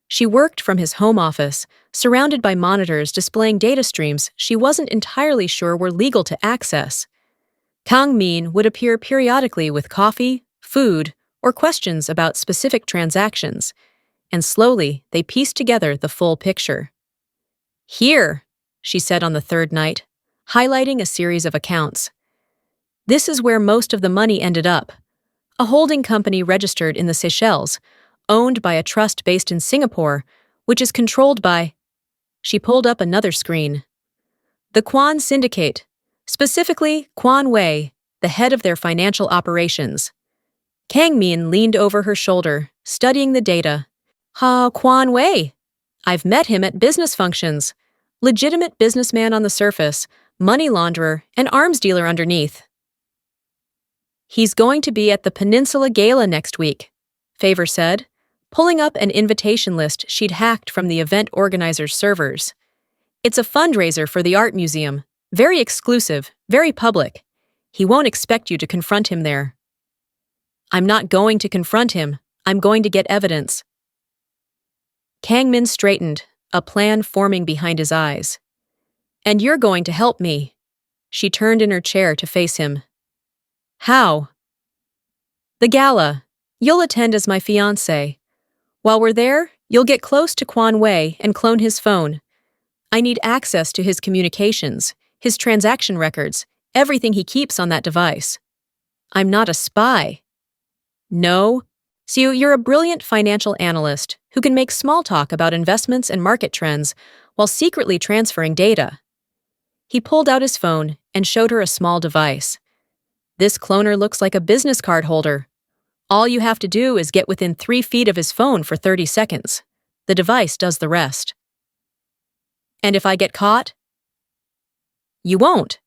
She worked from his home office, surrounded by monitors displaying data streams she wasn't entirely sure were legal to access. Kang Min would appear periodically with coffee, food, or questions about specific transactions, and slowly they pieced together the full picture. "Here," she said on the third night, highlighting a series of accounts. "This is where most of the money ended up. A holding company registered in the Seychelles, owned by a trust based in Singapore, which is controlled by—" She pulled up another screen. "The Quan Syndicate, specifically Quan Wei, the head of their financial operations." Kang Min leaned over her shoulder, studying the data. Quan Wei. I've met him at business functions. Legitimate businessman on the surface, money launderer, and arms dealer underneath. "He's going to be at the Peninsula Gala next week," Favour said, pulling up an invitation list she'd hacked from the event organizer's servers. "It's a fundraiser for the art museum. Very exclusive, very public. He won't expect you to confront him there." "I'm not going to confront him. I'm going to get evidence." Kang Min straightened, a plan forming behind his eyes. "And you're going to help me." She turned in her chair to face him. "How?" "The gala. You'll attend as my fiancé. While we're there, you'll get close to Quan Wei and clone his phone. I need access to his communications, his transaction records, everything he keeps on that device. I'm not a spy." "No. So you're a brilliant financial analyst who can make small talk about investments and market trends while secretly transferring data." He pulled out his phone and showed her a small device. "This cloner looks like a business card holder. All you have to do is get within 3 feet of his phone for 30 seconds. The device does the rest." "And if I get caught?" "You won't,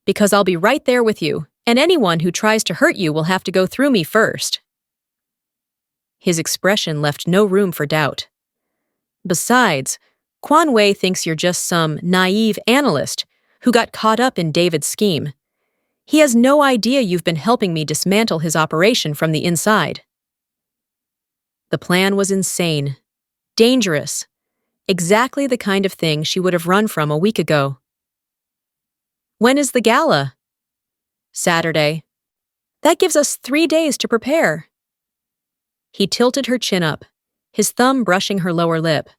because I'll be right there with you, and anyone who tries to hurt you will have to go through me first." His expression left no room for doubt. "Besides, Quan Wei thinks you're just some naive analyst who got caught up in David's scheme. He has no idea you've been helping me dismantle his operation from the inside." The plan was insane, dangerous, exactly the kind of thing she would have run from a week ago. "When is the gala?" "Saturday." "That gives us 3 days to prepare." He tilted her chin up, his thumb brushing her lower lip.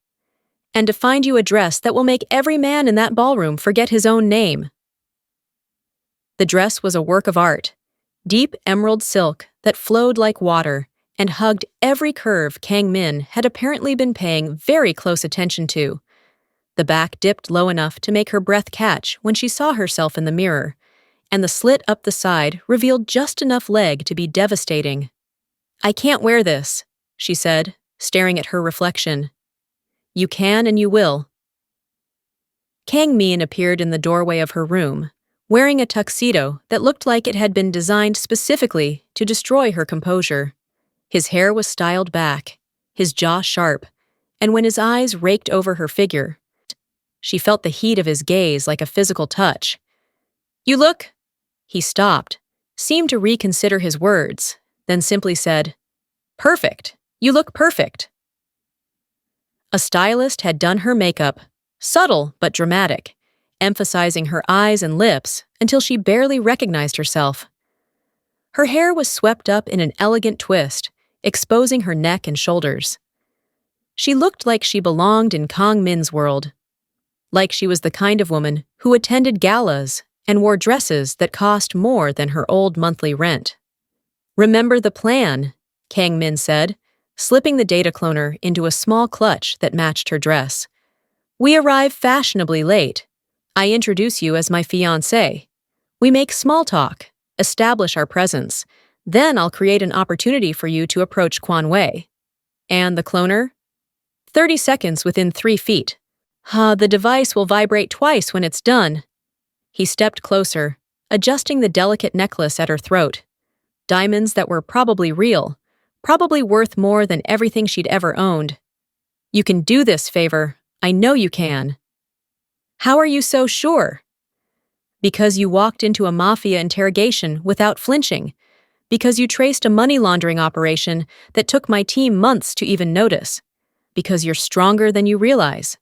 "And to find you a dress that will make every man in that ballroom forget his own name." The dress was a work of art, deep emerald silk that flowed like water and hugged every curve Kang Min had apparently been paying very close attention to. The back dipped low enough to make her breath catch when she saw herself in the mirror, and the slit up the side revealed just enough leg to be devastating. "I can't wear this," she said, staring at her reflection. "You can and you will." Kang Min appeared in the doorway of her room, wearing a tuxedo that looked like it had been designed specifically to destroy her composure. His hair was styled back, his jaw sharp, and when his eyes raked over her figure, she felt the heat of his gaze like a physical touch. "You look—" He stopped, seemed to reconsider his words, then simply said, "Perfect. You look perfect." A stylist had done her makeup, subtle but dramatic, emphasizing her eyes and lips until she barely recognized herself. Her hair was swept up in an elegant twist, exposing her neck and shoulders. She looked like she belonged in Kang Min's world, like she was the kind of woman who attended galas and wore dresses that cost more than her old monthly rent. "Remember the plan," Kang Min said, slipping the data cloner into a small clutch that matched her dress. "We arrive fashionably late. I introduce you as my fiancé. We make small talk, establish our presence. Then I'll create an opportunity for you to approach Quan Wei. And the cloner? 30 seconds within 3 feet. The device will vibrate twice when it's done." He stepped closer, adjusting the delicate necklace at her throat. Diamonds that were probably real, probably worth more than everything she'd ever owned, You can do this, Favour. I know you can. How are you so sure? Because you walked into a Mafia interrogation without flinching. Because you traced a money laundering operation that took my team months to even notice. Because you're stronger than you realize.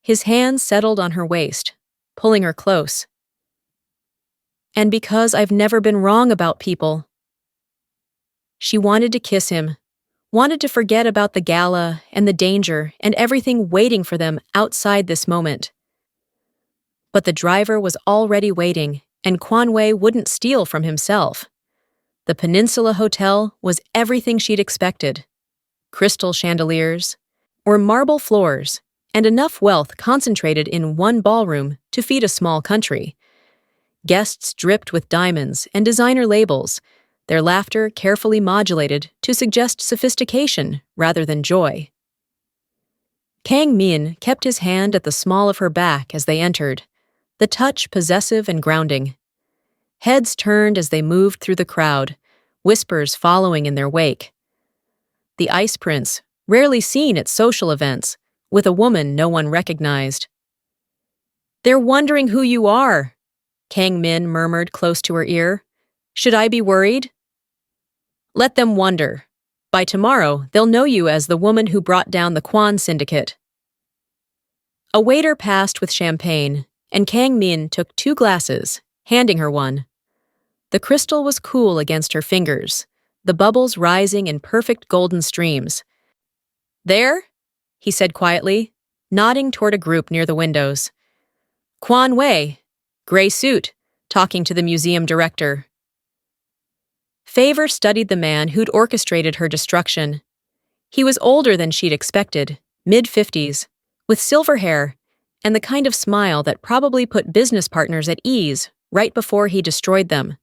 His hands settled on her waist, pulling her close. And because I've never been wrong about people. She wanted to kiss him, wanted to forget about the gala and the danger and everything waiting for them outside this moment. But the driver was already waiting, and Kwanwei wouldn't steal from himself. The Peninsula Hotel was everything she'd expected. Crystal chandeliers, or marble floors, and enough wealth concentrated in one ballroom to feed a small country. Guests dripped with diamonds and designer labels, their laughter carefully modulated to suggest sophistication rather than joy. Kang Min kept his hand at the small of her back as they entered, the touch possessive and grounding. Heads turned as they moved through the crowd, whispers following in their wake. The Ice Prince, rarely seen at social events, with a woman no one recognized. "They're wondering who you are," Kang Min murmured close to her ear. "Should I be worried?" "Let them wonder. By tomorrow, they'll know you as the woman who brought down the Kwan syndicate." A waiter passed with champagne, and Kang Min took 2 glasses, handing her one. The crystal was cool against her fingers, the bubbles rising in perfect golden streams. "There?" he said quietly, nodding toward a group near the windows. "Kwanwei, gray suit, talking to the museum director." Favour studied the man who'd orchestrated her destruction. He was older than she'd expected, mid-50s, with silver hair, and the kind of smile that probably put business partners at ease right before he destroyed them.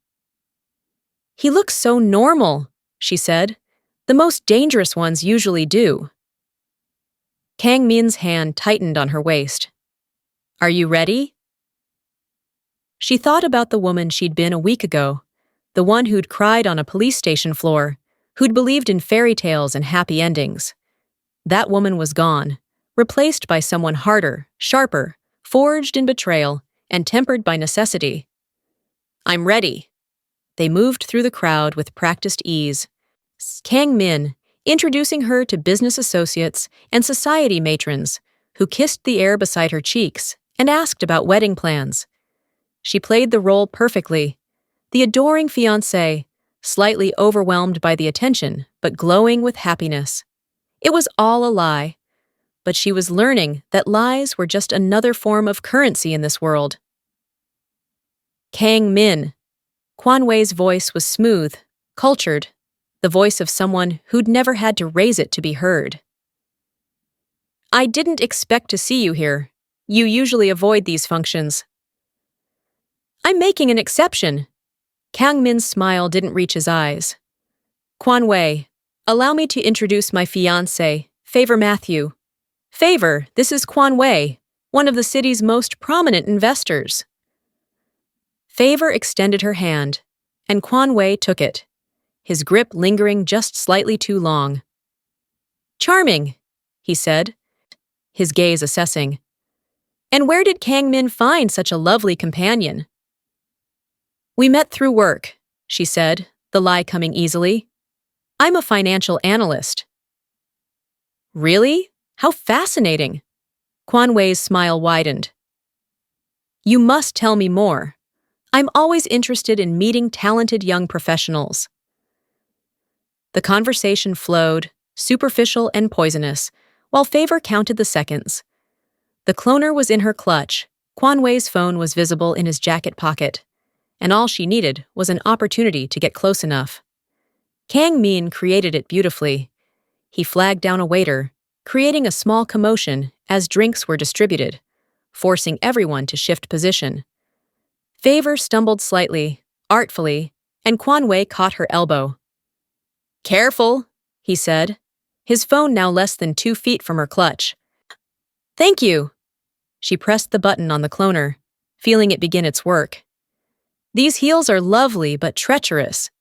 "He looks so normal," she said. "The most dangerous ones usually do." Kang Min's hand tightened on her waist. "Are you ready?" She thought about the woman she'd been a week ago, the one who'd cried on a police station floor, who'd believed in fairy tales and happy endings. That woman was gone, replaced by someone harder, sharper, forged in betrayal, and tempered by necessity. "I'm ready." They moved through the crowd with practiced ease. Kang Min, introducing her to business associates and society matrons, who kissed the air beside her cheeks and asked about wedding plans. She played the role perfectly, the adoring fiancé, slightly overwhelmed by the attention, but glowing with happiness. It was all a lie, but she was learning that lies were just another form of currency in this world. Kang Min. Kwanwei's voice was smooth, cultured, the voice of someone who'd never had to raise it to be heard. "I didn't expect to see you here. You usually avoid these functions." "I'm making an exception." Kang Min's smile didn't reach his eyes. "Kwanwei, allow me to introduce my fiancé, Favour Mathew. Favour, this is Kwanwei, one of the city's most prominent investors." Favour extended her hand, and Kwanwei took it, his grip lingering just slightly too long. "Charming," he said, his gaze assessing. "And where did Kang Min find such a lovely companion?" "We met through work," she said, the lie coming easily. "I'm a financial analyst." "Really? How fascinating." Kwanwei's smile widened. "You must tell me more. I'm always interested in meeting talented young professionals." The conversation flowed, superficial and poisonous, while Favour counted the seconds. The cloner was in her clutch, Kwanwei's phone was visible in his jacket pocket, and all she needed was an opportunity to get close enough. Kang Min created it beautifully. He flagged down a waiter, creating a small commotion as drinks were distributed, forcing everyone to shift position. Favour stumbled slightly, artfully, and Kwanwei caught her elbow. "Careful," he said, his phone now less than 2 feet from her clutch. "Thank you." She pressed the button on the cloner, feeling it begin its work. "These heels are lovely but treacherous."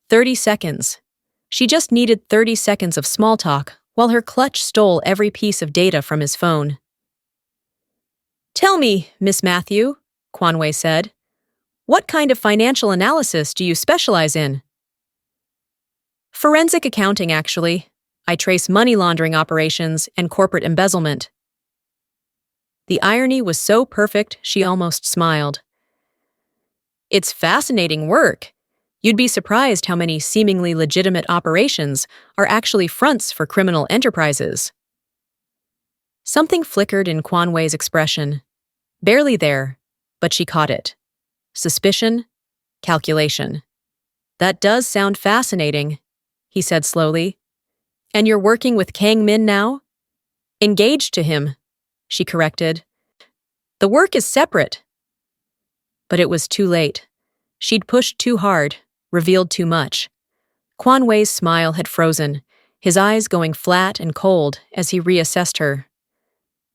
30 seconds. She just needed 30 seconds of small talk while her clutch stole every piece of data from his phone. "Tell me, Miss Mathew," Quanwei said, "what kind of financial analysis do you specialize in?" "Forensic accounting, actually. I trace money laundering operations and corporate embezzlement." The irony was so perfect she almost smiled. "It's fascinating work. You'd be surprised how many seemingly legitimate operations are actually fronts for criminal enterprises." Something flickered in Quanwei's expression. Barely there, but she caught it. Suspicion, calculation. "That does sound fascinating," he said slowly. "And you're working with Kang Min now?" "Engaged to him," she corrected. "The work is separate." But it was too late. She'd pushed too hard, revealed too much. Quanwei's smile had frozen, his eyes going flat and cold as he reassessed her.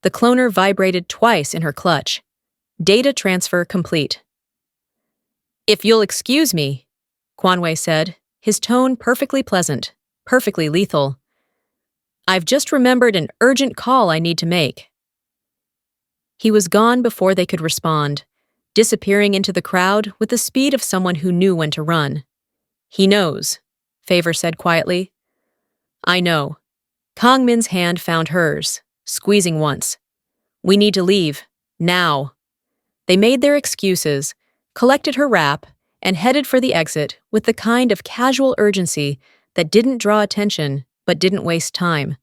The cloner vibrated twice in her clutch. Data transfer complete. "If you'll excuse me," Quanwei said, his tone perfectly pleasant, perfectly lethal. "I've just remembered an urgent call I need to make." He was gone before they could respond, disappearing into the crowd with the speed of someone who knew when to run. "He knows," Favour said quietly. "I know." Kang Min's hand found hers, squeezing once. "We need to leave. Now." They made their excuses, collected her wrap, and headed for the exit with the kind of casual urgency that didn't draw attention but didn't waste time.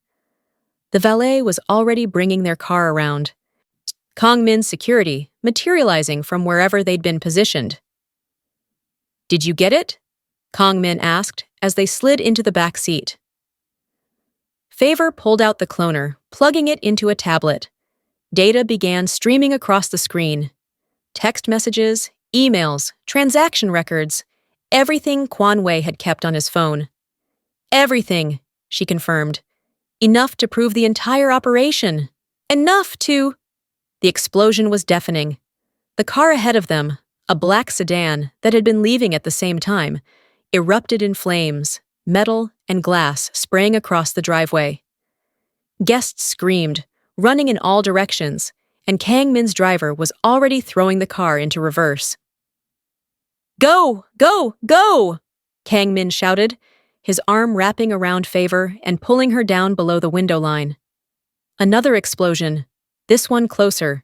The valet was already bringing their car around, Kang Min's security materializing from wherever they'd been positioned. "Did you get it?" Kang Min asked as they slid into the back seat. Favour pulled out the cloner, plugging it into a tablet. Data began streaming across the screen. Text messages, emails, transaction records, everything Quanwei had kept on his phone. "Everything," she confirmed. "Enough to prove the entire operation. Enough to—" The explosion was deafening. The car ahead of them, a black sedan that had been leaving at the same time, erupted in flames, metal and glass spraying across the driveway. Guests screamed, running in all directions, and Kang Min's driver was already throwing the car into reverse. "Go! Go! Go!" Kang Min shouted, his arm wrapping around Favour and pulling her down below the window line. Another explosion, this one closer.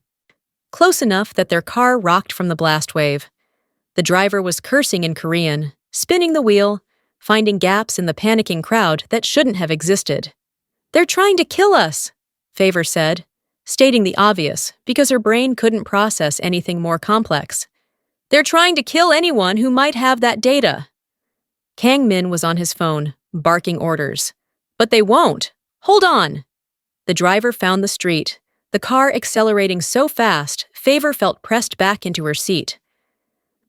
Close enough that their car rocked from the blast wave. The driver was cursing in Korean, spinning the wheel, finding gaps in the panicking crowd that shouldn't have existed. "They're trying to kill us," Favour said, stating the obvious because her brain couldn't process anything more complex. "They're trying to kill anyone who might have that data." Kang Min was on his phone, barking orders. "But they won't. Hold on." The driver found the street, the car accelerating so fast Favour felt pressed back into her seat.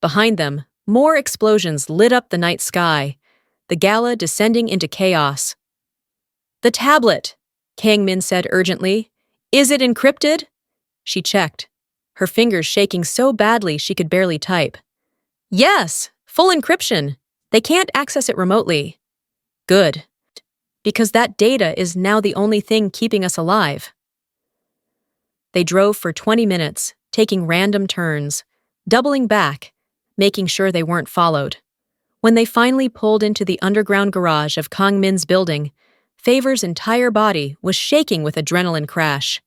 Behind them, more explosions lit up the night sky, the gala descending into chaos. "The tablet," Kang Min said urgently. "Is it encrypted?" She checked, her fingers shaking so badly she could barely type. "Yes, full encryption. They can't access it remotely." "Good. Because that data is now the only thing keeping us alive." They drove for 20 minutes, taking random turns, doubling back, making sure they weren't followed. When they finally pulled into the underground garage of Kang Min's building, Favour's entire body was shaking with adrenaline crash.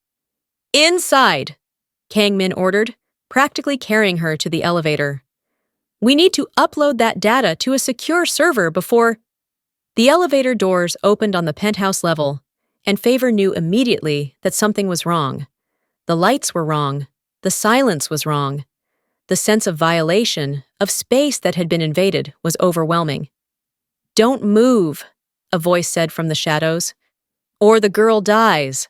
"Inside!" Kang Min ordered, practically carrying her to the elevator. "We need to upload that data to a secure server before—" The elevator doors opened on the penthouse level, and Favour knew immediately that something was wrong. The lights were wrong. The silence was wrong. The sense of violation, of space that had been invaded, was overwhelming. "Don't move," a voice said from the shadows. "Or the girl dies."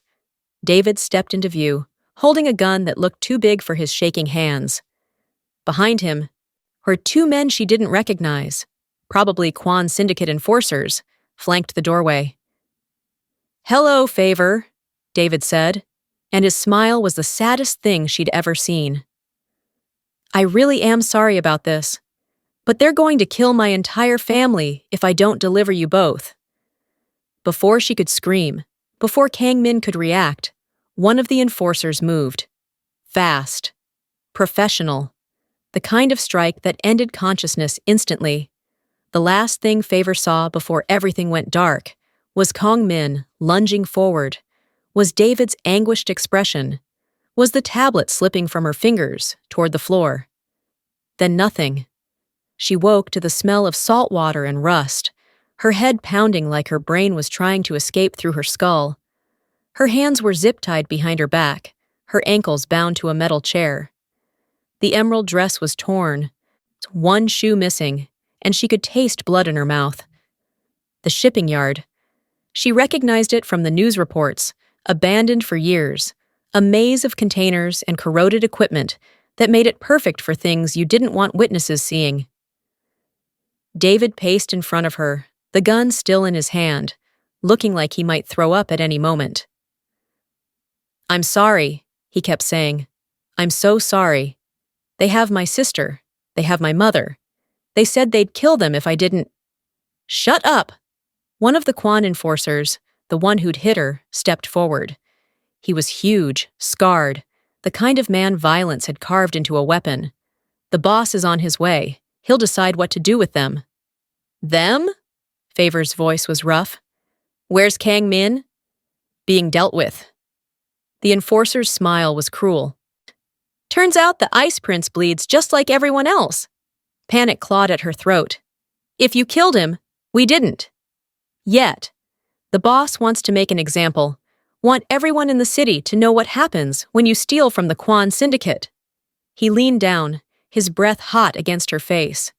David stepped into view, holding a gun that looked too big for his shaking hands. Behind him were two men she didn't recognize, probably Quan Syndicate enforcers, flanked the doorway. "Hello, Favour," David said, and his smile was the saddest thing she'd ever seen. "I really am sorry about this." But they're going to kill my entire family if I don't deliver you both. Before she could scream, before Kang Min could react, one of the enforcers moved. Fast. Professional. The kind of strike that ended consciousness instantly. The last thing Favour saw before everything went dark was Kang Min lunging forward, was David's anguished expression, was the tablet slipping from her fingers toward the floor. Then nothing. She woke to the smell of salt water and rust, her head pounding like her brain was trying to escape through her skull. Her hands were zip-tied behind her back, her ankles bound to a metal chair. The emerald dress was torn, one shoe missing, and she could taste blood in her mouth. The shipping yard. She recognized it from the news reports, abandoned for years, a maze of containers and corroded equipment that made it perfect for things you didn't want witnesses seeing. David paced in front of her, the gun still in his hand, looking like he might throw up at any moment. "I'm sorry," he kept saying. "I'm so sorry. They have my sister. They have my mother. They said they'd kill them if I didn't." "Shut up!" One of the Quan enforcers, the one who'd hit her, stepped forward. He was huge, scarred, the kind of man violence had carved into a weapon. "The boss is on his way. He'll decide what to do with them." "Them?" Favour's voice was rough. "Where's Kang Min?" "Being dealt with." The enforcer's smile was cruel. "Turns out the Ice Prince bleeds just like everyone else." Panic clawed at her throat. "If you killed him, we didn't. Yet. The boss wants to make an example, want everyone in the city to know what happens when you steal from the Quan syndicate." He leaned down, his breath hot against her face.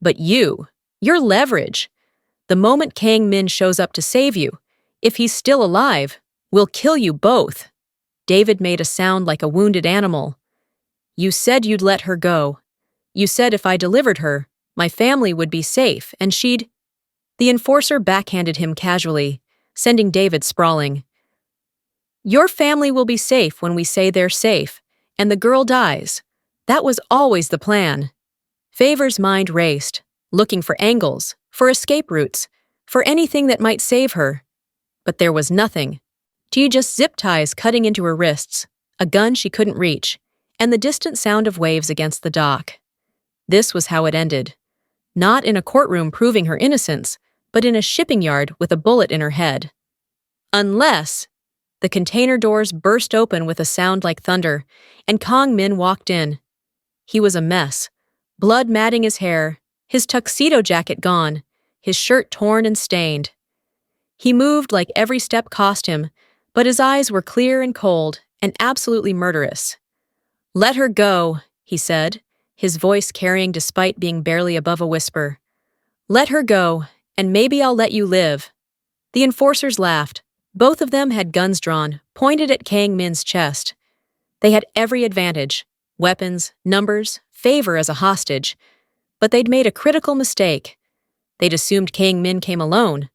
"But you're leverage. The moment Kang Min shows up to save you, if he's still alive, we'll kill you both." David made a sound like a wounded animal. "You said you'd let her go. You said if I delivered her, my family would be safe and she'd—" The enforcer backhanded him casually, sending David sprawling. "Your family will be safe when we say they're safe, and the girl dies. That was always the plan." Favour's mind raced, looking for angles, for escape routes, for anything that might save her. But there was nothing. Just zip ties cutting into her wrists, a gun she couldn't reach, and the distant sound of waves against the dock. This was how it ended. Not in a courtroom proving her innocence, but in a shipping yard with a bullet in her head. Unless... The container doors burst open with a sound like thunder, and Kang Min walked in. He was a mess, blood matting his hair, his tuxedo jacket gone, his shirt torn and stained. He moved like every step cost him, but his eyes were clear and cold and absolutely murderous. "Let her go," he said, his voice carrying despite being barely above a whisper. "Let her go, and maybe I'll let you live." The enforcers laughed. Both of them had guns drawn, pointed at Kang Min's chest. They had every advantage, weapons, numbers, Favour as a hostage. But they'd made a critical mistake. They'd assumed Kang Min came alone.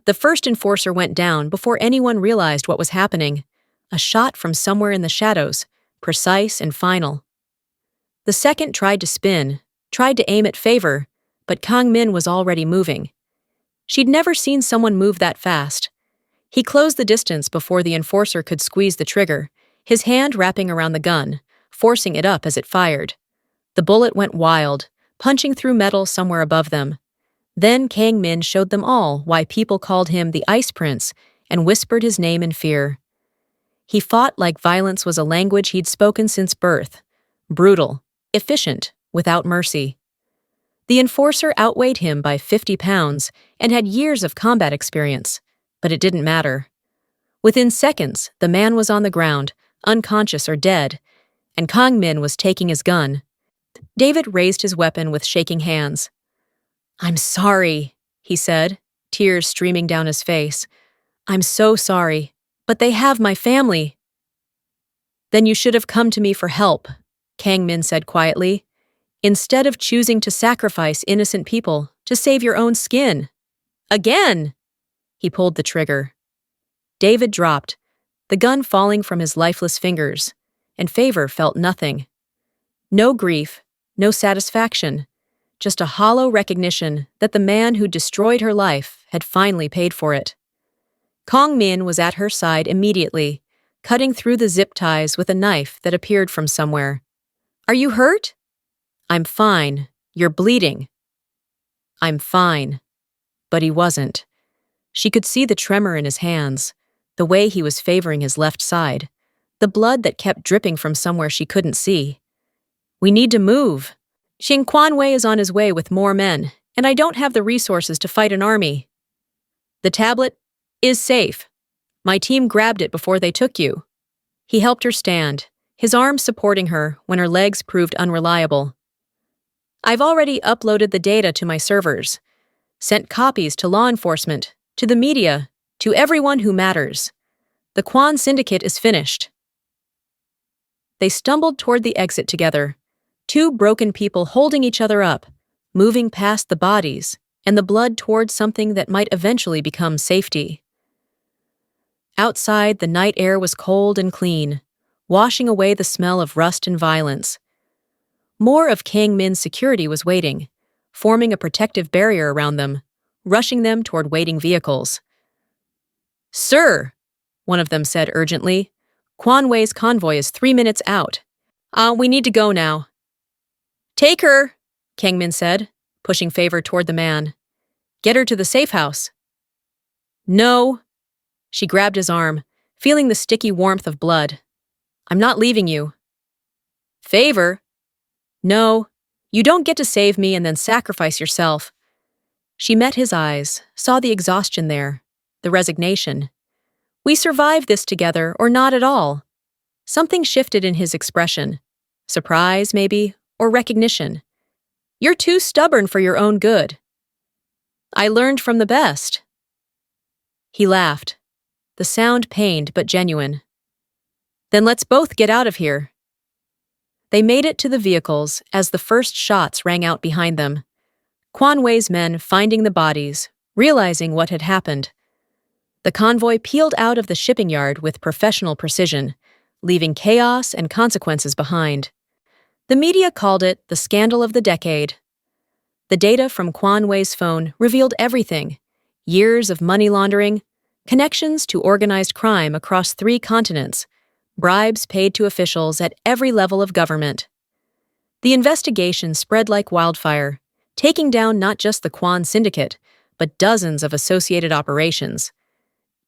The first enforcer went down before anyone realized what was happening. A shot from somewhere in the shadows, precise and final. The second tried to spin, tried to aim at Favour, but Kang Min was already moving. She'd never seen someone move that fast. He closed the distance before the enforcer could squeeze the trigger, his hand wrapping around the gun, forcing it up as it fired. The bullet went wild, punching through metal somewhere above them. Then Kang Min showed them all why people called him the Ice Prince and whispered his name in fear. He fought like violence was a language he'd spoken since birth. Brutal, efficient, without mercy. The enforcer outweighed him by 50 pounds and had years of combat experience, but it didn't matter. Within seconds, the man was on the ground, unconscious or dead, and Kang Min was taking his gun. David raised his weapon with shaking hands. "I'm sorry," he said, tears streaming down his face. "I'm so sorry, but they have my family." "Then you should have come to me for help," Kang Min said quietly, "instead of choosing to sacrifice innocent people to save your own skin." "Again!" He pulled the trigger. David dropped, the gun falling from his lifeless fingers, and Favour felt nothing. No grief, no satisfaction, just a hollow recognition that the man who destroyed her life had finally paid for it. Kang Min was at her side immediately, cutting through the zip ties with a knife that appeared from somewhere. "Are you hurt?" "I'm fine. You're bleeding." "I'm fine." But he wasn't. She could see the tremor in his hands, the way he was favoring his left side, the blood that kept dripping from somewhere she couldn't see. "We need to move. Xing Quanwei is on his way with more men, and I don't have the resources to fight an army." "The tablet is safe. My team grabbed it before they took you." He helped her stand, his arms supporting her when her legs proved unreliable. "I've already uploaded the data to my servers, sent copies to law enforcement, to the media, to everyone who matters. The Quan Syndicate is finished." They stumbled toward the exit together, two broken people holding each other up, moving past the bodies and the blood toward something that might eventually become safety. Outside, the night air was cold and clean, washing away the smell of rust and violence. More of Kang Min's security was waiting, forming a protective barrier around them, rushing them toward waiting vehicles. "Sir," one of them said urgently, "Quanwei's convoy is 3 minutes out. We need to go now." "Take her," Kang Min said, pushing Favour toward the man. "Get her to the safe house." "No." She grabbed his arm, feeling the sticky warmth of blood. "I'm not leaving you." "Favour." "No, you don't get to save me and then sacrifice yourself." She met his eyes, saw the exhaustion there, the resignation. "We survive this together or not at all." Something shifted in his expression. Surprise, maybe, or recognition. "You're too stubborn for your own good." "I learned from the best." He laughed. The sound pained but genuine. "Then let's both get out of here." They made it to the vehicles as the first shots rang out behind them. Quanwei's men finding the bodies, realizing what had happened. The convoy peeled out of the shipping yard with professional precision, leaving chaos and consequences behind. The media called it the scandal of the decade. The data from Quanwei's phone revealed everything: years of money laundering, connections to organized crime across 3 continents, bribes paid to officials at every level of government. The investigation spread like wildfire, taking down not just the Quan Syndicate, but dozens of associated operations.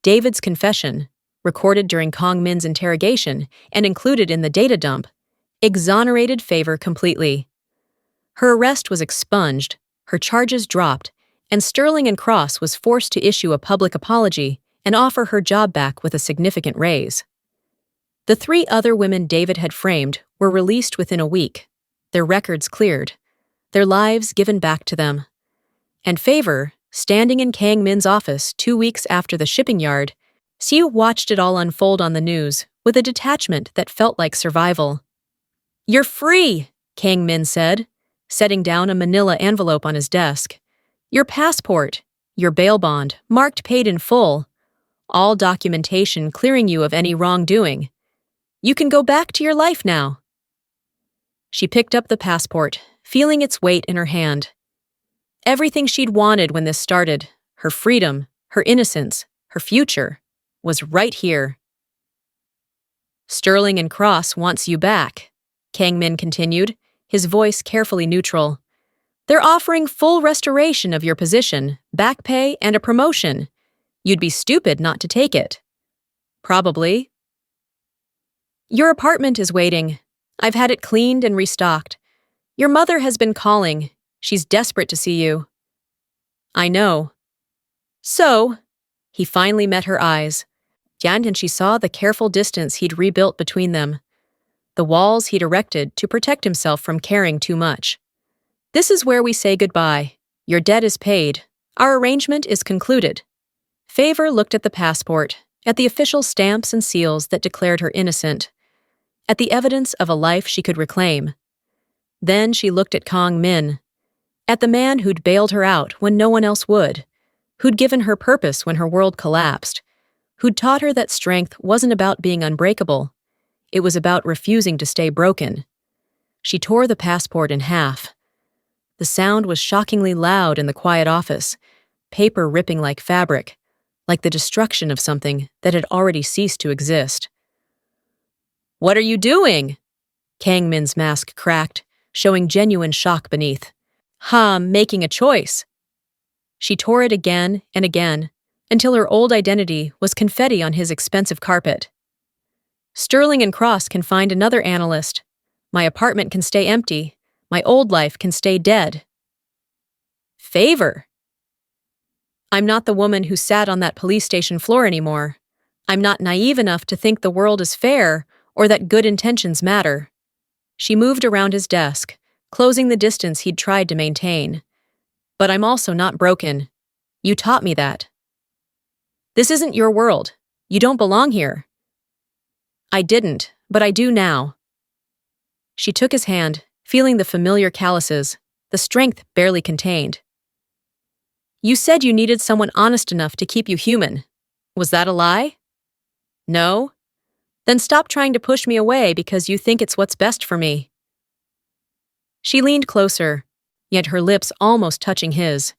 David's confession, recorded during Kang Min's interrogation and included in the data dump, exonerated Favour completely. Her arrest was expunged, her charges dropped, and Sterling and Cross was forced to issue a public apology and offer her job back with a significant raise. The 3 other women David had framed were released within a week, their records cleared, their lives given back to them. And Favour, standing in Kang Min's office 2 weeks after the shipping yard, Siu watched it all unfold on the news with a detachment that felt like survival. "You're free," Kang Min said, setting down a manila envelope on his desk. "Your passport, your bail bond, marked paid in full. All documentation clearing you of any wrongdoing. You can go back to your life now." She picked up the passport, feeling its weight in her hand. Everything she'd wanted when this started, her freedom, her innocence, her future, was right here. "Sterling and Cross wants you back," Kang Min continued, his voice carefully neutral. "They're offering full restoration of your position, back pay, and a promotion. You'd be stupid not to take it." "Probably." "Your apartment is waiting. I've had it cleaned and restocked. Your mother has been calling. She's desperate to see you." "I know." "So," he finally met her eyes, and she saw the careful distance he'd rebuilt between them, the walls he'd erected to protect himself from caring too much. "This is where we say goodbye. Your debt is paid. Our arrangement is concluded." Favour looked at the passport, at the official stamps and seals that declared her innocent, at the evidence of a life she could reclaim. Then she looked at Kang Min, at the man who'd bailed her out when no one else would, who'd given her purpose when her world collapsed, who'd taught her that strength wasn't about being unbreakable. It was about refusing to stay broken. She tore the passport in half. The sound was shockingly loud in the quiet office, paper ripping like fabric, like the destruction of something that had already ceased to exist. "What are you doing?" Kang Min's mask cracked, showing genuine shock beneath. Making a choice." She tore it again and again, until her old identity was confetti on his expensive carpet. "Sterling and Cross can find another analyst. My apartment can stay empty. My old life can stay dead." Favour. "I'm not the woman who sat on that police station floor anymore. I'm not naive enough to think the world is fair or that good intentions matter." She moved around his desk, closing the distance he'd tried to maintain. "But I'm also not broken. You taught me that. This isn't your world. You don't belong here." "I didn't, but I do now." She took his hand, feeling the familiar calluses, the strength barely contained. "You said you needed someone honest enough to keep you human. Was that a lie? No? Then stop trying to push me away because you think it's what's best for me." She leaned closer, yet her lips almost touching his.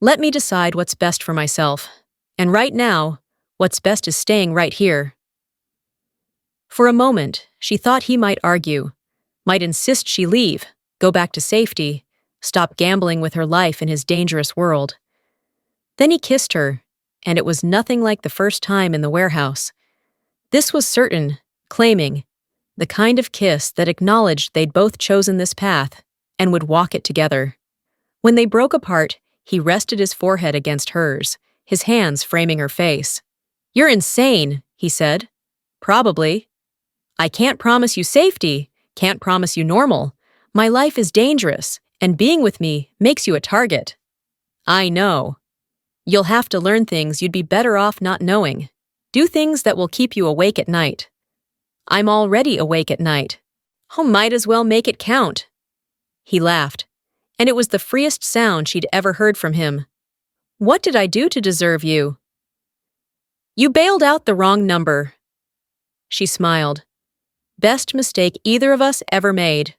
"Let me decide what's best for myself. And right now, what's best is staying right here." For a moment, she thought he might argue, might insist she leave, go back to safety, stop gambling with her life in his dangerous world. Then he kissed her, and it was nothing like the first time in the warehouse. This was certain, claiming, the kind of kiss that acknowledged they'd both chosen this path and would walk it together. When they broke apart, he rested his forehead against hers, his hands framing her face. "You're insane," he said. "Probably. I can't promise you safety, can't promise you normal. My life is dangerous, and being with me makes you a target." "I know. You'll have to learn things you'd be better off not knowing. Do things that will keep you awake at night." "I'm already awake at night. Might as well make it count." He laughed, and it was the freest sound she'd ever heard from him. "What did I do to deserve you?" "You bailed out the wrong number." She smiled. "Best mistake either of us ever made."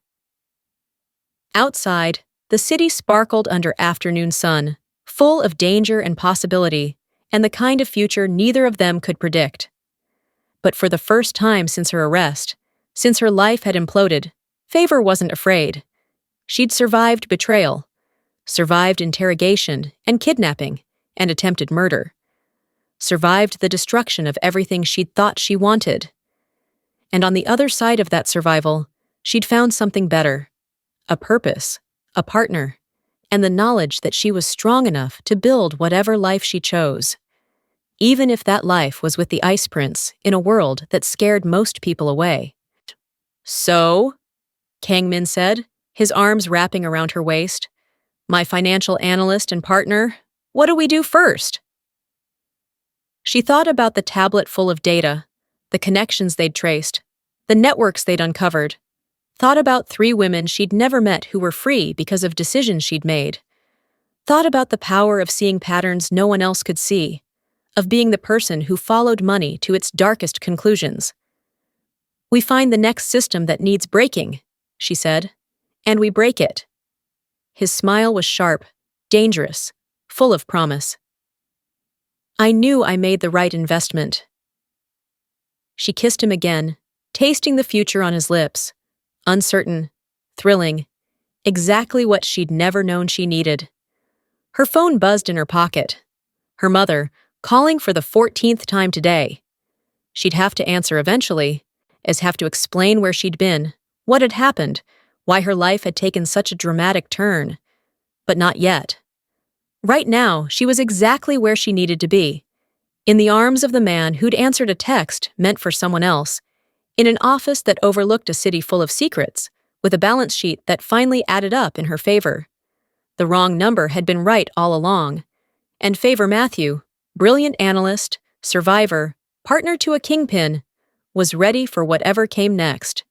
Outside, the city sparkled under afternoon sun, full of danger and possibility, and the kind of future neither of them could predict. But for the first time since her arrest, since her life had imploded, Favour wasn't afraid. She'd survived betrayal, survived interrogation and kidnapping and attempted murder, survived the destruction of everything she'd thought she wanted. And on the other side of that survival, she'd found something better, a purpose, a partner, and the knowledge that she was strong enough to build whatever life she chose, even if that life was with the Ice Prince in a world that scared most people away. "So?" Kang Min said, his arms wrapping around her waist. "My financial analyst and partner, what do we do first?" She thought about the tablet full of data, the connections they'd traced, the networks they'd uncovered, thought about 3 women she'd never met who were free because of decisions she'd made, thought about the power of seeing patterns no one else could see, of being the person who followed money to its darkest conclusions. "We find the next system that needs breaking," she said, "and we break it." His smile was sharp, dangerous, full of promise. "I knew I made the right investment." She kissed him again, tasting the future on his lips, uncertain, thrilling, exactly what she'd never known she needed. Her phone buzzed in her pocket. Her mother, calling for the 14th time today. She'd have to answer eventually, as have to explain where she'd been, what had happened, why her life had taken such a dramatic turn. But not yet. Right now, she was exactly where she needed to be, in the arms of the man who'd answered a text meant for someone else, in an office that overlooked a city full of secrets, with a balance sheet that finally added up in her favor. The wrong number had been right all along, and Favour Mathew, brilliant analyst, survivor, partner to a kingpin, was ready for whatever came next.